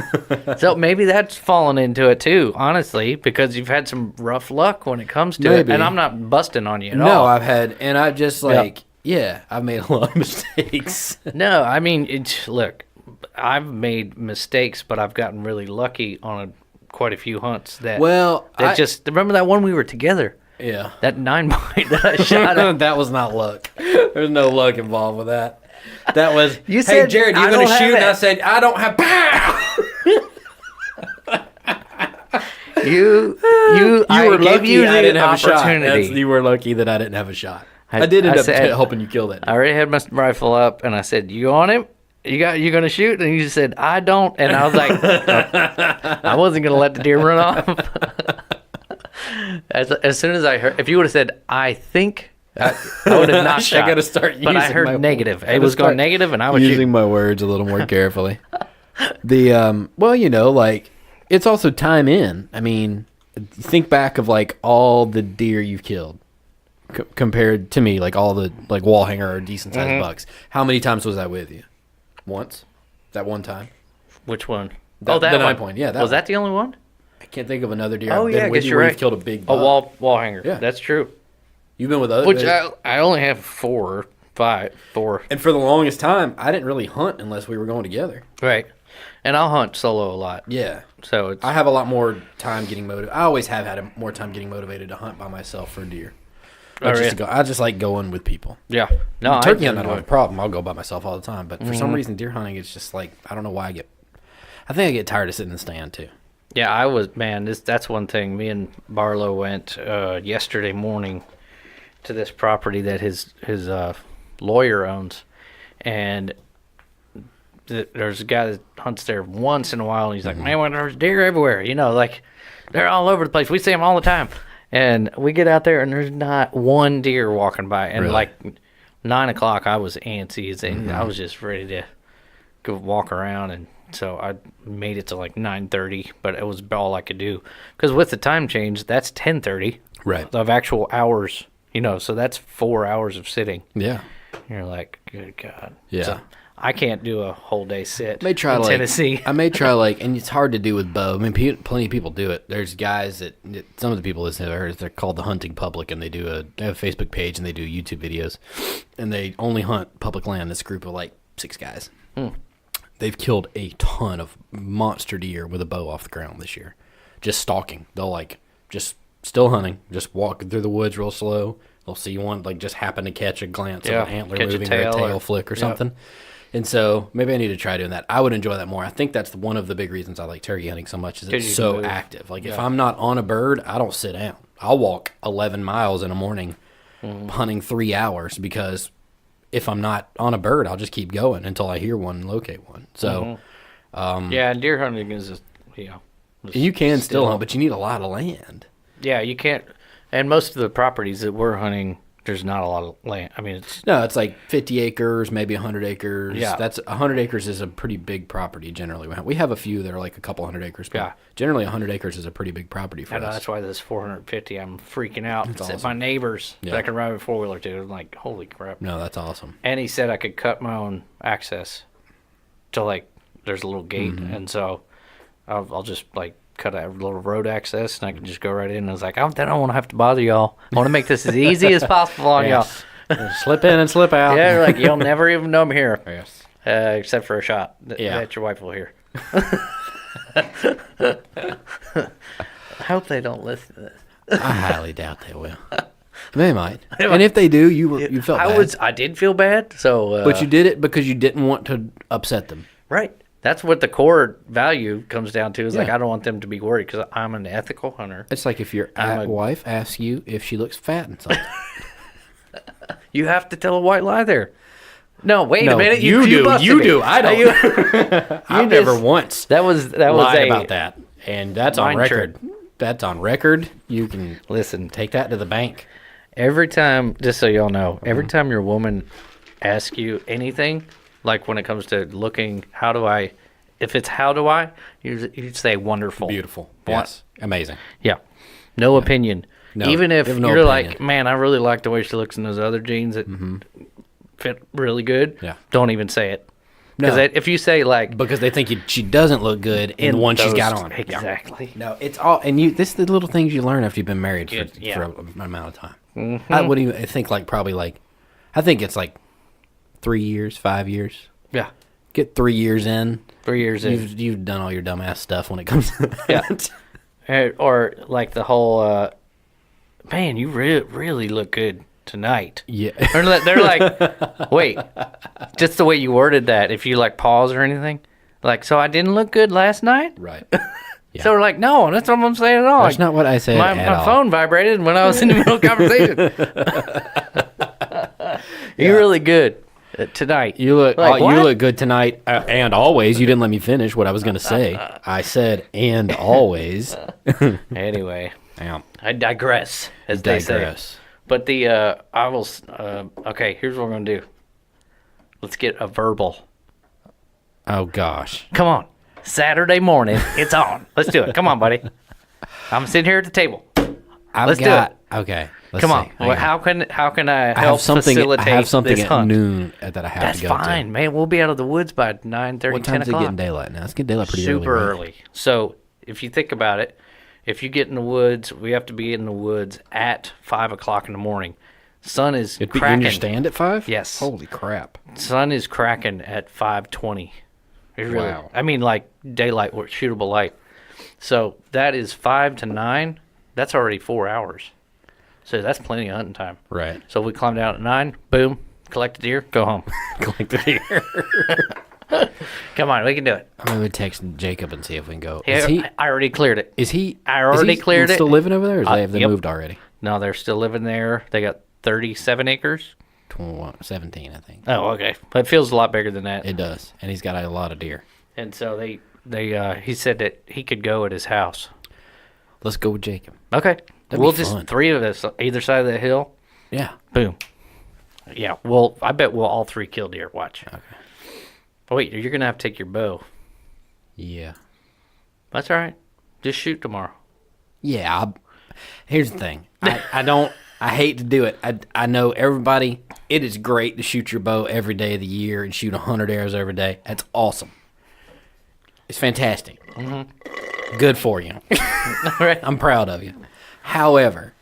So maybe that's fallen into it too, honestly, because you've had some rough luck when it comes to it. And I'm not busting on you at all. No, I've just I've made a lot of mistakes. No, I mean, look, I've made mistakes, but I've gotten really lucky on quite a few hunts remember that one we were together? Yeah. That 9-point that I shot at. That was not luck. There's no luck involved with that. That was, you said, hey, Jared, you going to shoot? And I said, I don't have I were gave lucky you I didn't have a shot. You were lucky that I didn't have a shot. I did end up helping you kill that dude. I already had my rifle up, and I said, you on him? You going to shoot? And you said, I don't. And I was like, I wasn't going to let the deer run off. As soon as I heard, if you would have said, I think, I would have not shot. I got to start using But I heard negative. It was going negative, and I was using my words a little more carefully. It's also time in. I mean, think back of like all the deer you've killed compared to me, like all the like wall hanger or decent sized bucks. How many times was I with you? Once? That one time? Which one? That 9-point. Yeah, was that the only one? I can't think of another deer. Oh, I guess you're right. You've killed a big buck. A wall hanger. Yeah, that's true. You've been with others. Which I only have 4 4. And for the longest time, I didn't really hunt unless we were going together. Right. And I'll hunt solo a lot. Yeah. So it's... I have a lot more time getting motivated. I always have had more time getting motivated to hunt by myself for deer. I just like going with people. Yeah. No, Turkey hunting, I don't have a problem. I'll go by myself all the time. But for some reason, deer hunting, it's just like, I don't know why I think I get tired of sitting in the stand too. Yeah, that's one thing. Me and Barlow went yesterday morning to this property that his lawyer owns. And there's a guy that hunts there once in a while, and he's like, man, there's deer everywhere. You know, like, they're all over the place. We see them all the time. And we get out there, and there's not one deer walking by. And, like, 9 o'clock, I was antsy. And I was just ready to go walk around. And so I made it to, like, 9:30, but it was all I could do. Because with the time change, that's 10:30 of actual hours. You know, so that's 4 hours of sitting. Yeah. You're like, good God. Yeah. So I can't do a whole day sit in Tennessee. I may try and it's hard to do with bow. I mean, plenty of people do it. There's guys that some of the people listen to they're called the Hunting Public, and they have a Facebook page and they do YouTube videos, and they only hunt public land. This group of like 6 guys. They've killed a ton of monster deer with a bow off the ground this year, just stalking. They'll just still hunting, just walking through the woods real slow. They'll see one just happen to catch a glance of an antler moving or a tail flick or something. And so maybe I need to try doing that. I would enjoy that more. I think that's one of the big reasons I like turkey hunting so much is it's so active. Like if I'm not on a bird, I don't sit down. I'll walk 11 miles in the morning hunting 3 hours because if I'm not on a bird, I'll just keep going until I hear one and locate one. So, and deer hunting is, you can still hunt, but you need a lot of land. Yeah, you can't. And most of the properties that we're hunting, there's not a lot of land. I mean, it's like 50 acres, maybe 100 acres. Yeah. That's 100 acres is a pretty big property generally. We have a few that are like a couple hundred acres. But generally 100 acres is a pretty big property for us. That's why this 450, I'm freaking out. That's It's awesome. my neighbors that I can ride a 4-wheeler to. I'm like, holy crap. No, that's awesome. And he said I could cut my own access to there's a little gate. And so I'll just cut a little road access, and I can just go right in. And I was like, I don't want to have to bother y'all. I want to make this as easy as possible on y'all. Slip in and slip out. Yeah, like you'll never even know I'm here. Yes. Except for a shot that your wife will hear. I hope they don't listen to this. I highly doubt they will. They might. And if they do, you felt bad. I did feel bad. So, but you did it because you didn't want to upset them. Right. That's what the core value comes down to. Is I don't want them to be worried because I'm an ethical hunter. It's like if your wife asks you if she looks fat and something. You have to tell a white lie there. No, wait a minute. You do. You me. do. I don't. I've never once. That was lied about that, and that's on record. Shirt. That's on record. You can listen. Take that to the bank. Every time, just so y'all know, every time your woman asks you anything, like when it comes to looking, if it's how do I, you say wonderful. Beautiful. Yes. Amazing. Yeah. No opinion. No, even if you're like, man, I really like the way she looks in those other jeans that fit really good. Yeah. Don't even say it. No. Because if you say because they think she doesn't look good in the one she's got on. Exactly. No, it's all, and this is the little things you learn after you've been married for an amount of time. What do you think? I think it's 3 years, 5 years. Yeah. Get 3 years in. 3 years in. You've done all your dumbass stuff when it comes to that. Yeah. Or the whole, man, you really look good tonight. Yeah. They're like, wait, just the way you worded that, if you pause or anything, so I didn't look good last night? Right. Yeah. So we're like, no, that's what I'm saying at all. That's not what I said my phone vibrated when I was in the middle of conversation. You're really good tonight. You look good tonight and always. You didn't let me finish what I was going to say. I said and always. Anyway, yeah. I digress, as they say. But okay, here's what we're going to do. Let's get a verbal. Oh, gosh. Come on. Saturday morning, it's on. Let's do it. Come on, buddy. I'm sitting here at the table. Let's do it. Okay. Come on. Well, how can I help facilitate I have something this at hunt? noon that I have to go to. That's fine, man. We'll be out of the woods by 9:30, 10 o'clock. What time's it getting daylight now? It's getting daylight pretty early. Super early. So if you think about it, if you get in the woods, we have to be in the woods at 5 o'clock in the morning. Sun is It'd be in cracking. your stand at 5? Yes. Holy crap. Sun is cracking at 5:20. Wow. I mean, like daylight, or shootable light. So that is 5 to 9. That's already 4 hours. So that's plenty of hunting time. Right. So we climb down at 9. Boom. Collect a deer. Go home. Collect the deer. Come on, we can do it. I'm going to text Jacob and see if we can go. Yeah, I already cleared it. Is he? I already cleared it. Still living over there, or have they Yep. moved already? No, they're still living there. They got 37 acres. 17, I think. Oh, okay. But it feels a lot bigger than that. It does, and he's got a lot of deer. And so he said that he could go at his house. Let's go with Jacob. Okay. That'd We'll be just fun. 3 of us either side of the hill. Yeah. Boom. Yeah. Well, I bet we'll all 3 kill deer. Watch. Okay. Oh, wait, you're gonna have to take your bow. Yeah. That's all right. Just shoot tomorrow. Yeah. Here's the thing. I hate to do it. I know everybody, it is great to shoot your bow every day of the year and shoot 100 arrows every day. That's awesome. It's fantastic. Mm-hmm. Good for you. Right. I'm proud of you. However,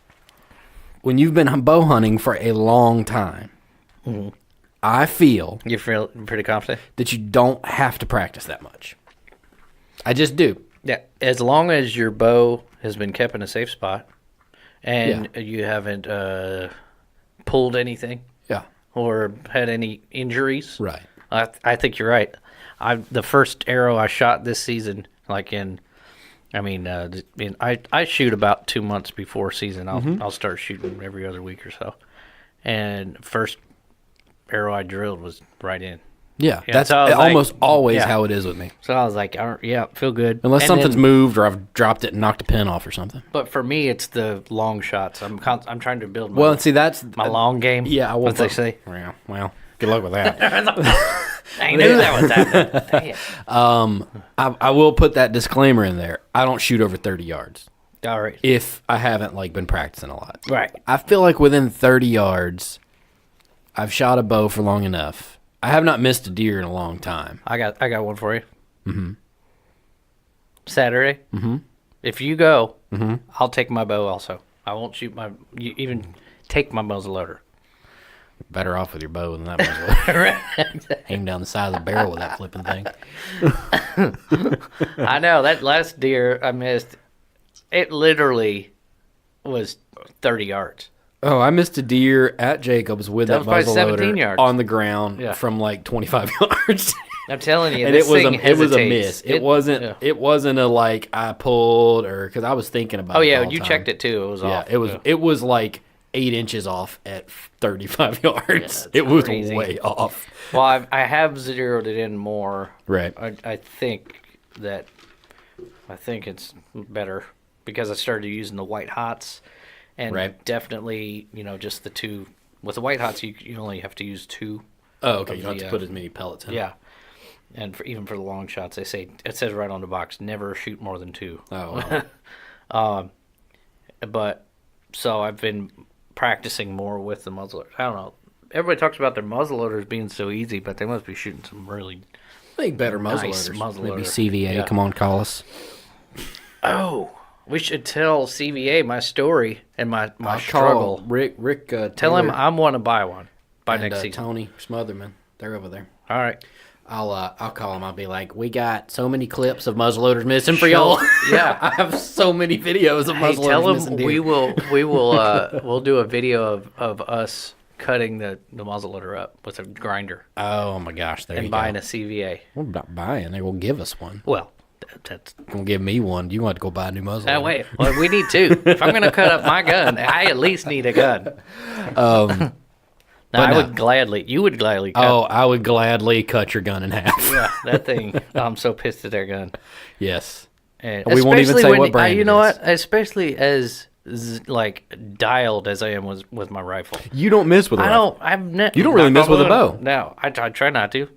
when you've been bow hunting for a long time, I feel You feel pretty confident? that you don't have to practice that much. I just do. Yeah. As long as your bow has been kept in a safe spot and you haven't pulled anything Yeah. or had any injuries. Right. I think you're right. The first arrow I shot this season, I shoot about 2 months before season. I'll start shooting every other week or so. And first arrow I drilled was right in. Yeah. Yeah, That's so I was almost like, always yeah. how it is with me. So I was like, yeah, feel good. Unless And something's then- moved or I've dropped it and knocked a pin off or something. But for me, it's the long shots. I'm trying to build Well, see, that's my long game. Yeah, I will. What they say. Yeah, well, good luck with that. I knew that was happening. Dang it. I will put that disclaimer in there. I don't shoot over 30 yards All right. if I haven't been practicing a lot. Right. I feel like within 30 yards, I've shot a bow for long enough. I have not missed a deer in a long time. I got one for you. Mm-hmm. Saturday. Mm-hmm. If you go, I'll take my bow also. I won't shoot even take my muzzleloader. Better off with your bow than that muzzleloader. Aim down the side of the barrel with that flipping thing. I know that last deer I missed. It literally was 30 yards. Oh, I missed a deer at Jacob's with that was probably 17 muzzleloader yards. on the ground Yeah. from 25 yards. I'm telling you, And this it was thing it was a hesitates. miss. It wasn't Yeah. it wasn't a I pulled or because I was thinking about. Oh it yeah, the whole you time. checked it too. It was Yeah, off. it was 8 inches off at 35 yards. that's It was crazy. way off. Well, I have zeroed it in more. Right. I think it's better because I started using the white hots, and Right. definitely just the 2. With the white hots, you only have to use 2. Oh, okay. You don't the, have to put as many pellets in. Yeah, and even for the long shots, they say it says right on the box, never shoot more than 2. Oh. Wow. But so I've been practicing more with the muzzleloaders. I don't know. Everybody talks about their muzzleloaders being so easy, but they must be shooting some really. Make better Nice muzzleloaders. Maybe muzzleloader. CVA. Yeah. Come on, call us. Oh, we should tell CVA my story and my I'll struggle. call Rick. Tell him Taylor I want to buy one by and, next season. Tony Smotherman. They're over there. All right. I'll call him. I'll be like, we got so many clips of muzzleloaders missing for y'all. Yeah. I have so many videos of Hey, muzzleloaders tell missing him deer. we'll do a video of us cutting the muzzleloader up with a grinder Oh my gosh, there and you buying go. a CVA. We're not buying. They will give us one. Well, that's Gonna give me one. You want to go buy a new muzzleloader? that way. Well, we need 2. If I'm gonna cut up my gun, I at least need a gun. But I no. would gladly. You would gladly cut. Oh, I would gladly cut your gun in half. Yeah, that thing. I'm so pissed at their gun. Yes. And We won't even especially say when- what brand You it know is. what? Especially as dialed as I am with my rifle. You don't miss with a rifle. You don't really miss with a bow. No, I try not to.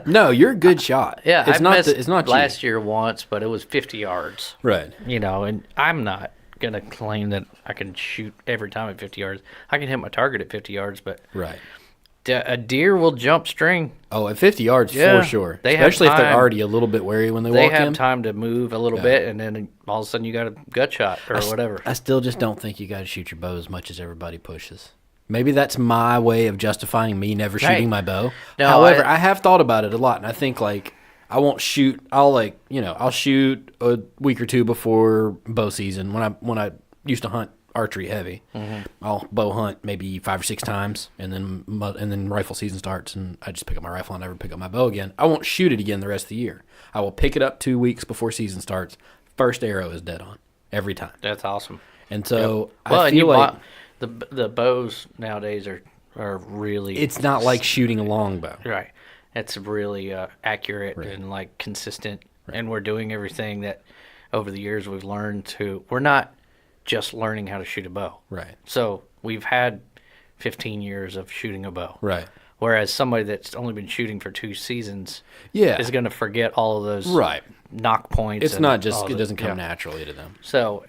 No, you're a good shot. Yeah, it's I not. missed It's not you. last year once, but it was 50 yards. Right. And I'm not gonna claim that I can shoot every time at 50 yards. I can hit my target at 50 yards, but Right. a deer will jump string. Oh, at 50 yards Yeah, for sure. they have Especially if they're time. already a little bit wary when they They walk have in. time to move a little bit, and then all of a sudden you got a gut shot or whatever. I still just don't think you got to shoot your bow as much as everybody pushes. Maybe that's my way of justifying me never shooting my bow. No, However, I have thought about it a lot, and I think like I won't shoot. I'll shoot a week or two before bow season when I used to hunt archery heavy. I'll bow hunt maybe 5 or 6 times, and then rifle season starts, and I just pick up my rifle and never pick up my bow again. I won't shoot it again the rest of the year. I will pick it up 2 weeks before season starts. First arrow is dead on every time. That's awesome. And so Well, I feel like the bows nowadays are really. it's not like shooting a longbow. Right. It's really accurate and like consistent, and we're doing everything that over the years we've learned to. We're not just learning how to shoot a bow. Right. So we've had 15 years of shooting a bow. Right. Whereas somebody that's only been shooting for 2 seasons Yeah. is going to forget all of those Right. knock points. It's and not just all it the- doesn't come yeah. naturally to them. So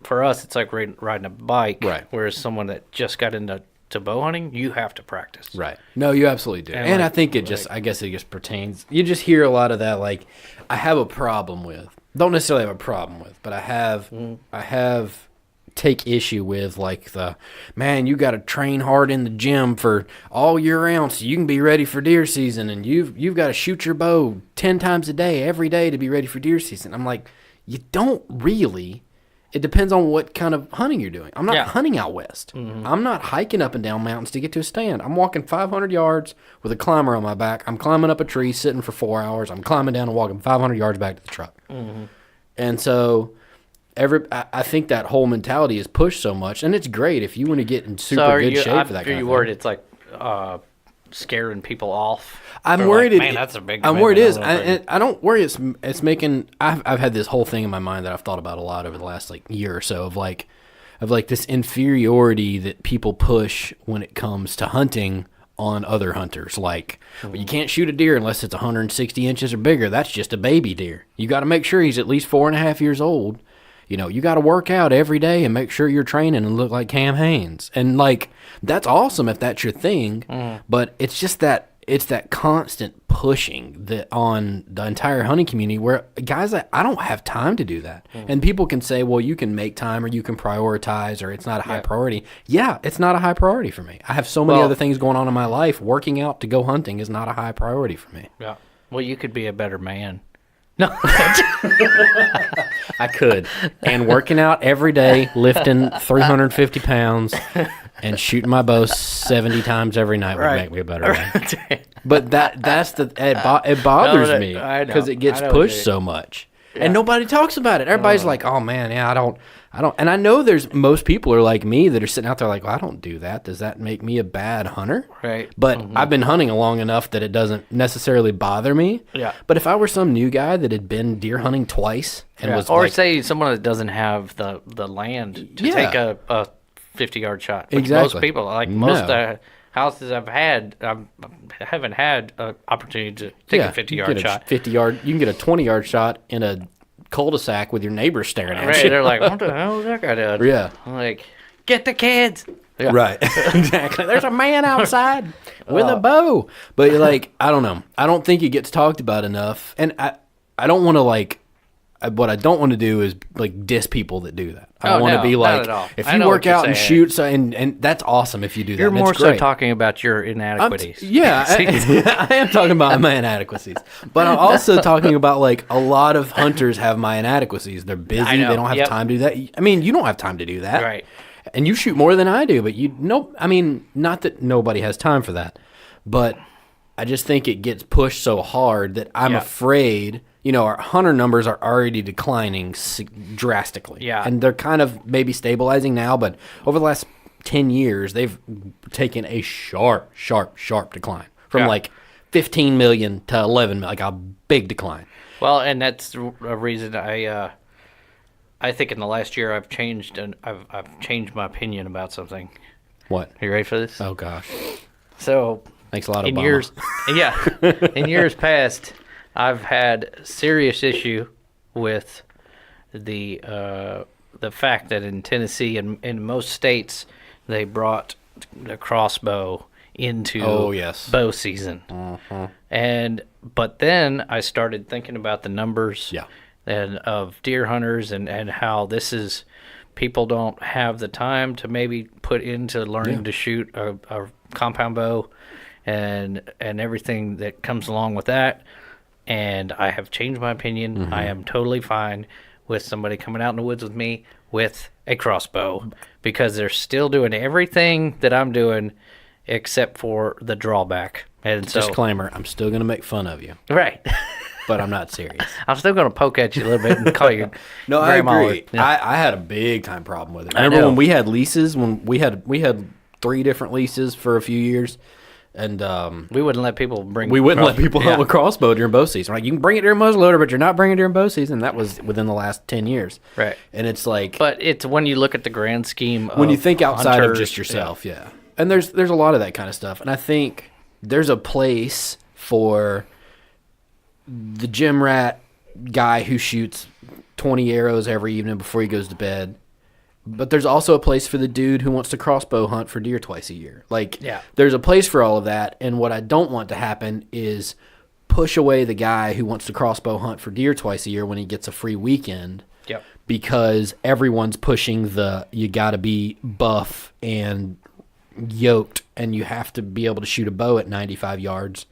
for us, it's like riding a bike. Right. Whereas someone that just got into bow hunting, you have to practice. Right. No, you absolutely do. And like- I think I guess it just pertains. You just hear a lot of that. Like, I have a problem with. Don't necessarily have a problem with, but I have take issue with like man, you got to train hard in the gym for all year round so you can be ready for deer season, and you've got to shoot your bow 10 times a day every day to be ready for deer season. I'm like, you don't really. It depends on what kind of hunting you're doing. I'm not hunting out west. I'm not hiking up and down mountains to get to a stand. I'm walking 500 yards with a climber on my back. I'm climbing up a tree, sitting for 4 hours. I'm climbing down and walking 500 yards back to the truck. And so I think that whole mentality is pushed so much, and it's great if you want to get in super good shape for that kind of thing. Are you worried it's like scaring people off? I'm Or worried. Like, man, that's a big. I'm worried. It is. commitment. I don't worry. It's making. I've had this whole thing in my mind that I've thought about a lot over the last like year or so of like this inferiority that people push when it comes to hunting on other hunters. Like, well, you can't shoot a deer unless it's 160 inches or bigger. That's just a baby deer. You got to make sure he's at least 4.5 years old. You know, you got to work out every day and make sure you're training and look like Cam Haines. And like, that's awesome if that's your thing. But it's just that it's that constant pushing that on the entire hunting community where guys, I don't have time to do that. And people can say, well, you can make time or you can prioritize or it's not a high priority. Yeah, it's not a high priority for me. I have so many other things going on in my life. Working out to go hunting is not a high priority for me. Yeah. Well, you could be a better man. No. I could. And working out every day, lifting 350 pounds, and shooting my bow 70 times every night would make me a better man. But it bothers me because it gets pushed so much. And nobody talks about it. Everybody's like, oh, man, yeah, I don't. And I know most people are like me that are sitting out there like, well, I don't do that. Does that make me a bad hunter? Right. But I've been hunting long enough that it doesn't necessarily bother me. Yeah. But if I were some new guy that had been deer hunting twice and was or like, say someone that doesn't have the land to take a 50-yard shot. Which Exactly. Most people, like most houses I've had, I haven't had an opportunity to take a 50-yard shot. 50-yard. You can get a 20-yard shot in a cul-de-sac with your neighbors staring at Right, you. they're like, what the hell is that guy doing? Yeah. I'm like, get the kids. Yeah. Right. Exactly. There's a man outside with a bow. But you're like, I don't know. I don't think it gets talked about enough. And I don't want to like, what I don't want to do is like diss people that do that. I don't want to be like, not at all. if I you know work what you're out and saying. shoot, and that's awesome if you do that. You're and more it's so great. talking about your inadequacies. I am talking about my inadequacies, but I'm also talking about like a lot of hunters have my inadequacies. They're busy. I know. They don't have time to do that. I mean, you don't have time to do that, Right. And you shoot more than I do, but I mean, not that nobody has time for that, but I just think it gets pushed so hard that I'm afraid. You know, our hunter numbers are already declining drastically. Yeah. And they're kind of maybe stabilizing now, but over the last 10 years, they've taken a sharp decline from like 15 million to 11 million, like a big decline. Well, and that's a reason I think in the last year I've changed I've changed my opinion about something. What? Are you ready for this? Oh, gosh. So, Thanks a lot, in Obama. in years past, I've had serious issue with the fact that in Tennessee and in most states they brought the crossbow into bow season. But then I started thinking about the numbers and of deer hunters and how this is people don't have the time to maybe put into learning to shoot a compound bow and everything that comes along with that. And I have changed my opinion. Mm-hmm. I am totally fine with somebody coming out in the woods with me with a crossbow, because they're still doing everything that I'm doing except for the drawback. And so, Disclaimer, I'm still going to make fun of you, right. but I'm not serious. I'm still going to poke at you a little bit and call you No, I grandma. agree. Yeah. I had a big time problem with it. I Remember know. when we had leases, when we had 3 different leases for a few years, and We wouldn't let people bring. we wouldn't let people yeah. hunt with crossbow during bow season. Like, you can bring it during muzzleloader, but you're not bringing it during bow season. That was within the last 10 years. Right. And it's like, But it's when you look at the grand scheme when you of think outside of hunters, just yourself, yeah. And there's a lot of that kind of stuff. And I think there's a place for the gym rat guy who shoots 20 arrows every evening before he goes to bed. But there's also a place for the dude who wants to crossbow hunt for deer twice a year. Like, Yeah. there's a place for all of that. And what I don't want to happen is push away the guy who wants to crossbow hunt for deer twice a year when he gets a free weekend. Yep. Because everyone's pushing you got to be buff and yoked, and you have to be able to shoot a bow at 95 yards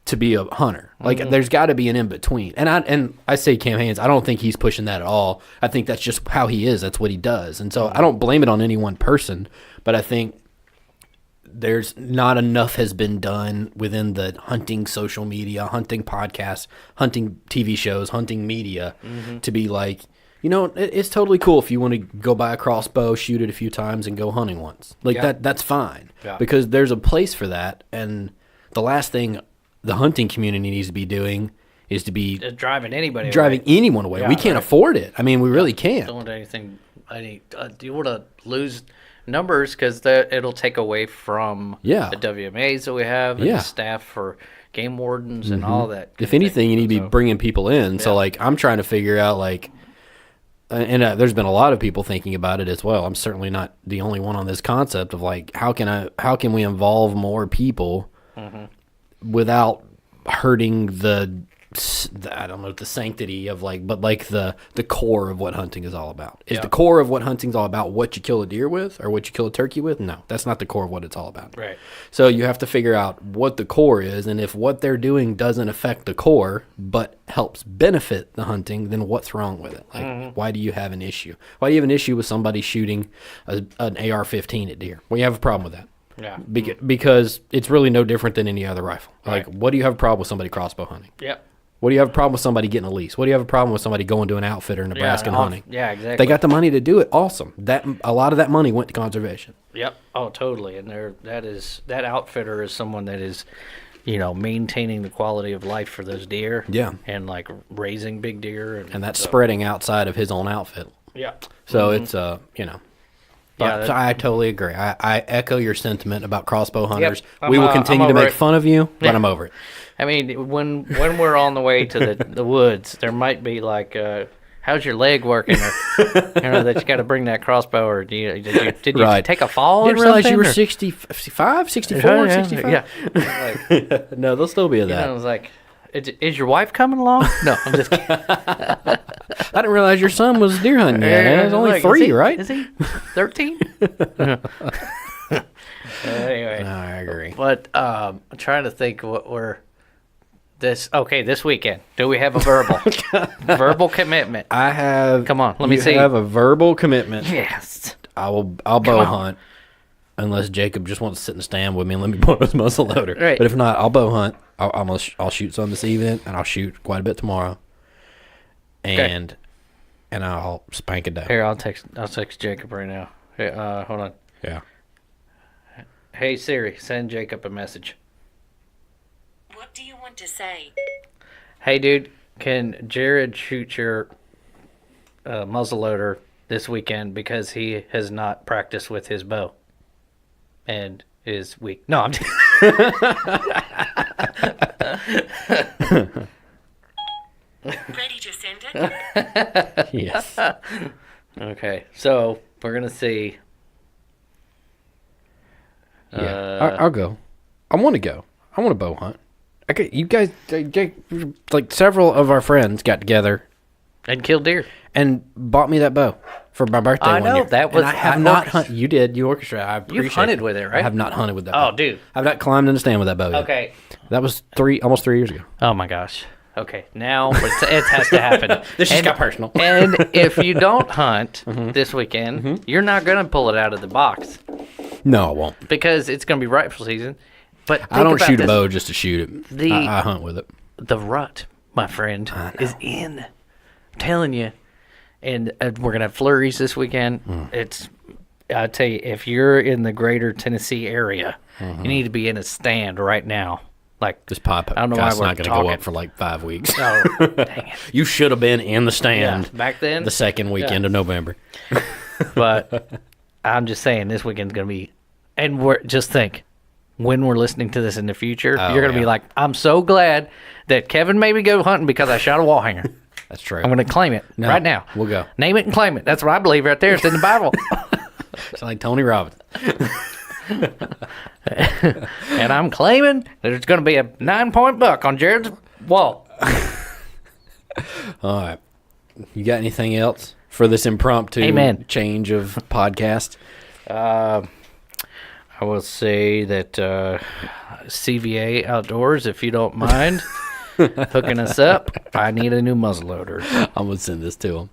to be a hunter. Like, there's got to be an in between. And I say Cam Haynes, I don't think he's pushing that at all. I think that's just how he is. That's what he does. And so I don't blame it on any one person, but I think there's not enough has been done within the hunting social media, hunting podcasts, hunting TV shows, hunting media to be like, you know, it's totally cool if you want to go buy a crossbow, shoot it a few times, and go hunting once. Like, Yeah. that's fine. Yeah. Because there's a place for that. And the last thing the hunting community needs to be doing is to be Just driving anybody driving away. anyone away. Yeah, We can't right. afford it. I mean, we really can't. Don't want anything. Do you want to lose numbers, because it'll take away from Yeah. the WMAs that we have and Yeah. the staff for game wardens and all that. If anything, you need to be bringing people in. So, Yeah. like, I'm trying to figure out, like, and there's been a lot of people thinking about it as well. I'm certainly not the only one on this concept of, like, how can we involve more people without hurting I don't know, the sanctity of, like, but like the core of what hunting is all about. Is Yeah. the core of what hunting's all about what you kill a deer with or what you kill a turkey with? No, that's not the core of what it's all about. Right. So you have to figure out what the core is, and if what they're doing doesn't affect the core but helps benefit the hunting, then what's wrong with it? Like, why do you have an issue? Why do you have an issue with somebody shooting an AR-15 at deer? Well, you have a problem with that. Yeah. Because it's really no different than any other rifle. Like, Right. what do you have a problem with somebody crossbow hunting? Yep. What do you have a problem with somebody getting a lease? What do you have a problem with somebody going to an outfitter in Nebraska and hunting? Yeah, exactly. They got the money to do it. Awesome. A lot of that money went to conservation. Yep. Oh, totally. And that outfitter is someone that is, maintaining the quality of life for those deer. Yeah. And like raising big deer. And that's so, spreading outside of his own outfit. Yeah. So it's But Yeah, I totally agree. I echo your sentiment about crossbow hunters. I'm, We will I'm continue to over make it. fun of you, but Yeah. I'm over it. I mean, when we're on the way to the woods, there might be like, how's your leg working? Or, that you got to bring that crossbow, or did you Right. take a fall Didn't or realize something? you were or- 65, 64, Yeah, 65? Yeah. Like, No, they'll still be at that. I was like, is your wife coming along? No, I'm just kidding. I didn't realize your son was deer hunting yet. He was only Like, 3, is he, right? Is he 13? Anyway. No, I agree. But I'm trying to think what we're this weekend. Do we have a verbal commitment? I have. Come on, let me see. You have a verbal commitment. Yes. I'll bow hunt unless Jacob just wants to sit in the stand with me and let me borrow his muzzle loader. Right. But if not, I'll bow hunt. I'll shoot some this evening, and I'll shoot quite a bit tomorrow. And I'll spank a doe. Here, I'll text Jacob right now. Here, hold on. Yeah. Hey Siri, send Jacob a message. What do you want to say? Hey dude, can Jared shoot your muzzleloader this weekend because he has not practiced with his bow and is weak? No, I'm just Ready to send it? Yes. okay. So we're gonna see. Yeah. I'll go. I want to go. I want to bow hunt. Okay, you guys, Jake, like several of our friends got together And kill deer. and bought me that bow. for my birthday. I one know, year. that was- And I have I not orchest- hunted. You did. You orchestrated. I appreciate hunted it. with it, right? I have not hunted with that. Oh, bow. dude. I've not climbed in the stand with that bow yet. Okay. That was almost 3 years ago. Oh my gosh. Okay, now it has to happen. This just got personal. And if you don't hunt this weekend, you're not going to pull it out of the box No, I won't. because it's going to be rifle season. But I think don't about shoot a this. bow just to shoot it. I hunt with it. The rut, my friend, is in. I'm telling you. And we're going to have flurries this weekend. I tell you, if you're in the greater Tennessee area, you need to be in a stand right now. Like This podcast I don't know why not we're going to go talking. up for like 5 weeks. Oh, dang it. You should have been in the stand Back then. the second weekend of November. But I'm just saying this weekend's going to be, and just think, when we're listening to this in the future, you're going to be like, I'm so glad that Kevin made me go hunting because I shot a wall hanger. That's true. I'm going to claim it right now. We'll go. Name it and claim it. That's what I believe right there. It's in the Bible. It's like Tony Robbins. And I'm claiming that there's going to be a 9-point buck on Jared's wall. All right. You got anything else for this impromptu Amen. change of podcast? I will say that CVA Outdoors, if you don't mind hooking us up, I need a new muzzleloader. I'm going to send this to them.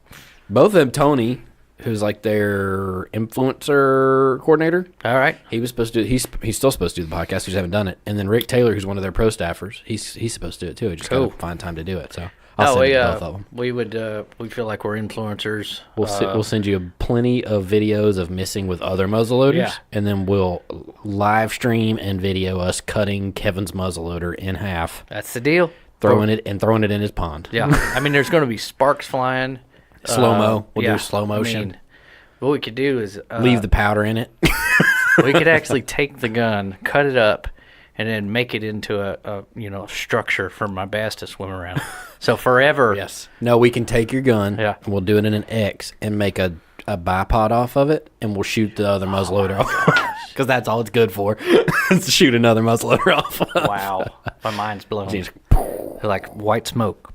Both of them, Tony, who's like their influencer coordinator. All right. He was supposed to do. He's still supposed to do the podcast. We just haven't done it. And then Rick Taylor, who's one of their pro staffers, he's supposed to do it too. He just got to find time to do it. So I'll send it to both of them. We feel like we're influencers. We'll send you plenty of videos of missing with other muzzleloaders, Yeah. and then we'll live stream and video us cutting Kevin's muzzleloader in half, That's the deal. throwing it in his pond. Yeah. I mean, there's going to be sparks flying. Slow mo. We'll yeah. do slow motion. What we could do is Leave the powder in it. we could actually take the gun, cut it up, and then make it into a structure for my bass to swim around. So forever. Yes. No, we can take your gun. Yeah. And we'll do it in an X and make a bipod off of it, and we'll shoot the other muzzleloader off. Because that's all it's good for. Is to shoot another muzzleloader off. Wow. My mind's blown. Like white smoke.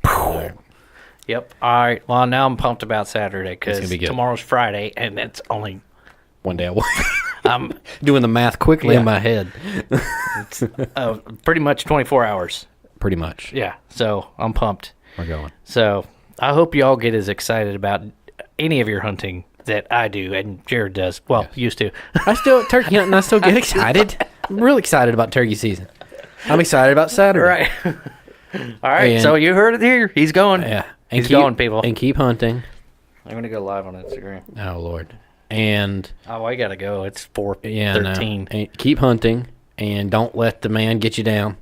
Yep. All right. Well, now I'm pumped about Saturday because gonna be good. tomorrow's Friday, and it's only 1 day away. I'm Doing the math quickly Yeah. in my head. pretty much 24 hours. Pretty much. Yeah. So I'm pumped. We're going. So I hope you all get as excited about any of your hunting that I do and Jared does. Well, used to. I still turkey hunting. I still get excited. I'm real excited about turkey season. I'm excited about Saturday. Right. All right. And- So you heard it here. He's going. Yeah. He's going, people. And keep hunting. I'm going to go live on Instagram. Oh Lord. And Oh, I got to go. It's 4:13. yeah, no. And keep hunting, and don't let the man get you down.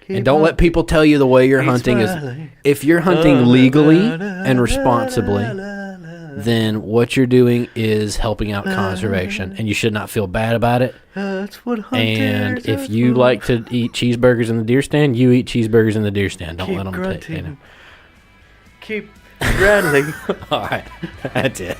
And don't let people tell you the way you're hunting is. If you're hunting legally and responsibly, then what you're doing is helping out conservation, and you should not feel bad about it. That's what And if you like to eat cheeseburgers in the deer stand, you eat cheeseburgers in the deer stand. Don't let them take. Keep rattling. All right, that's it.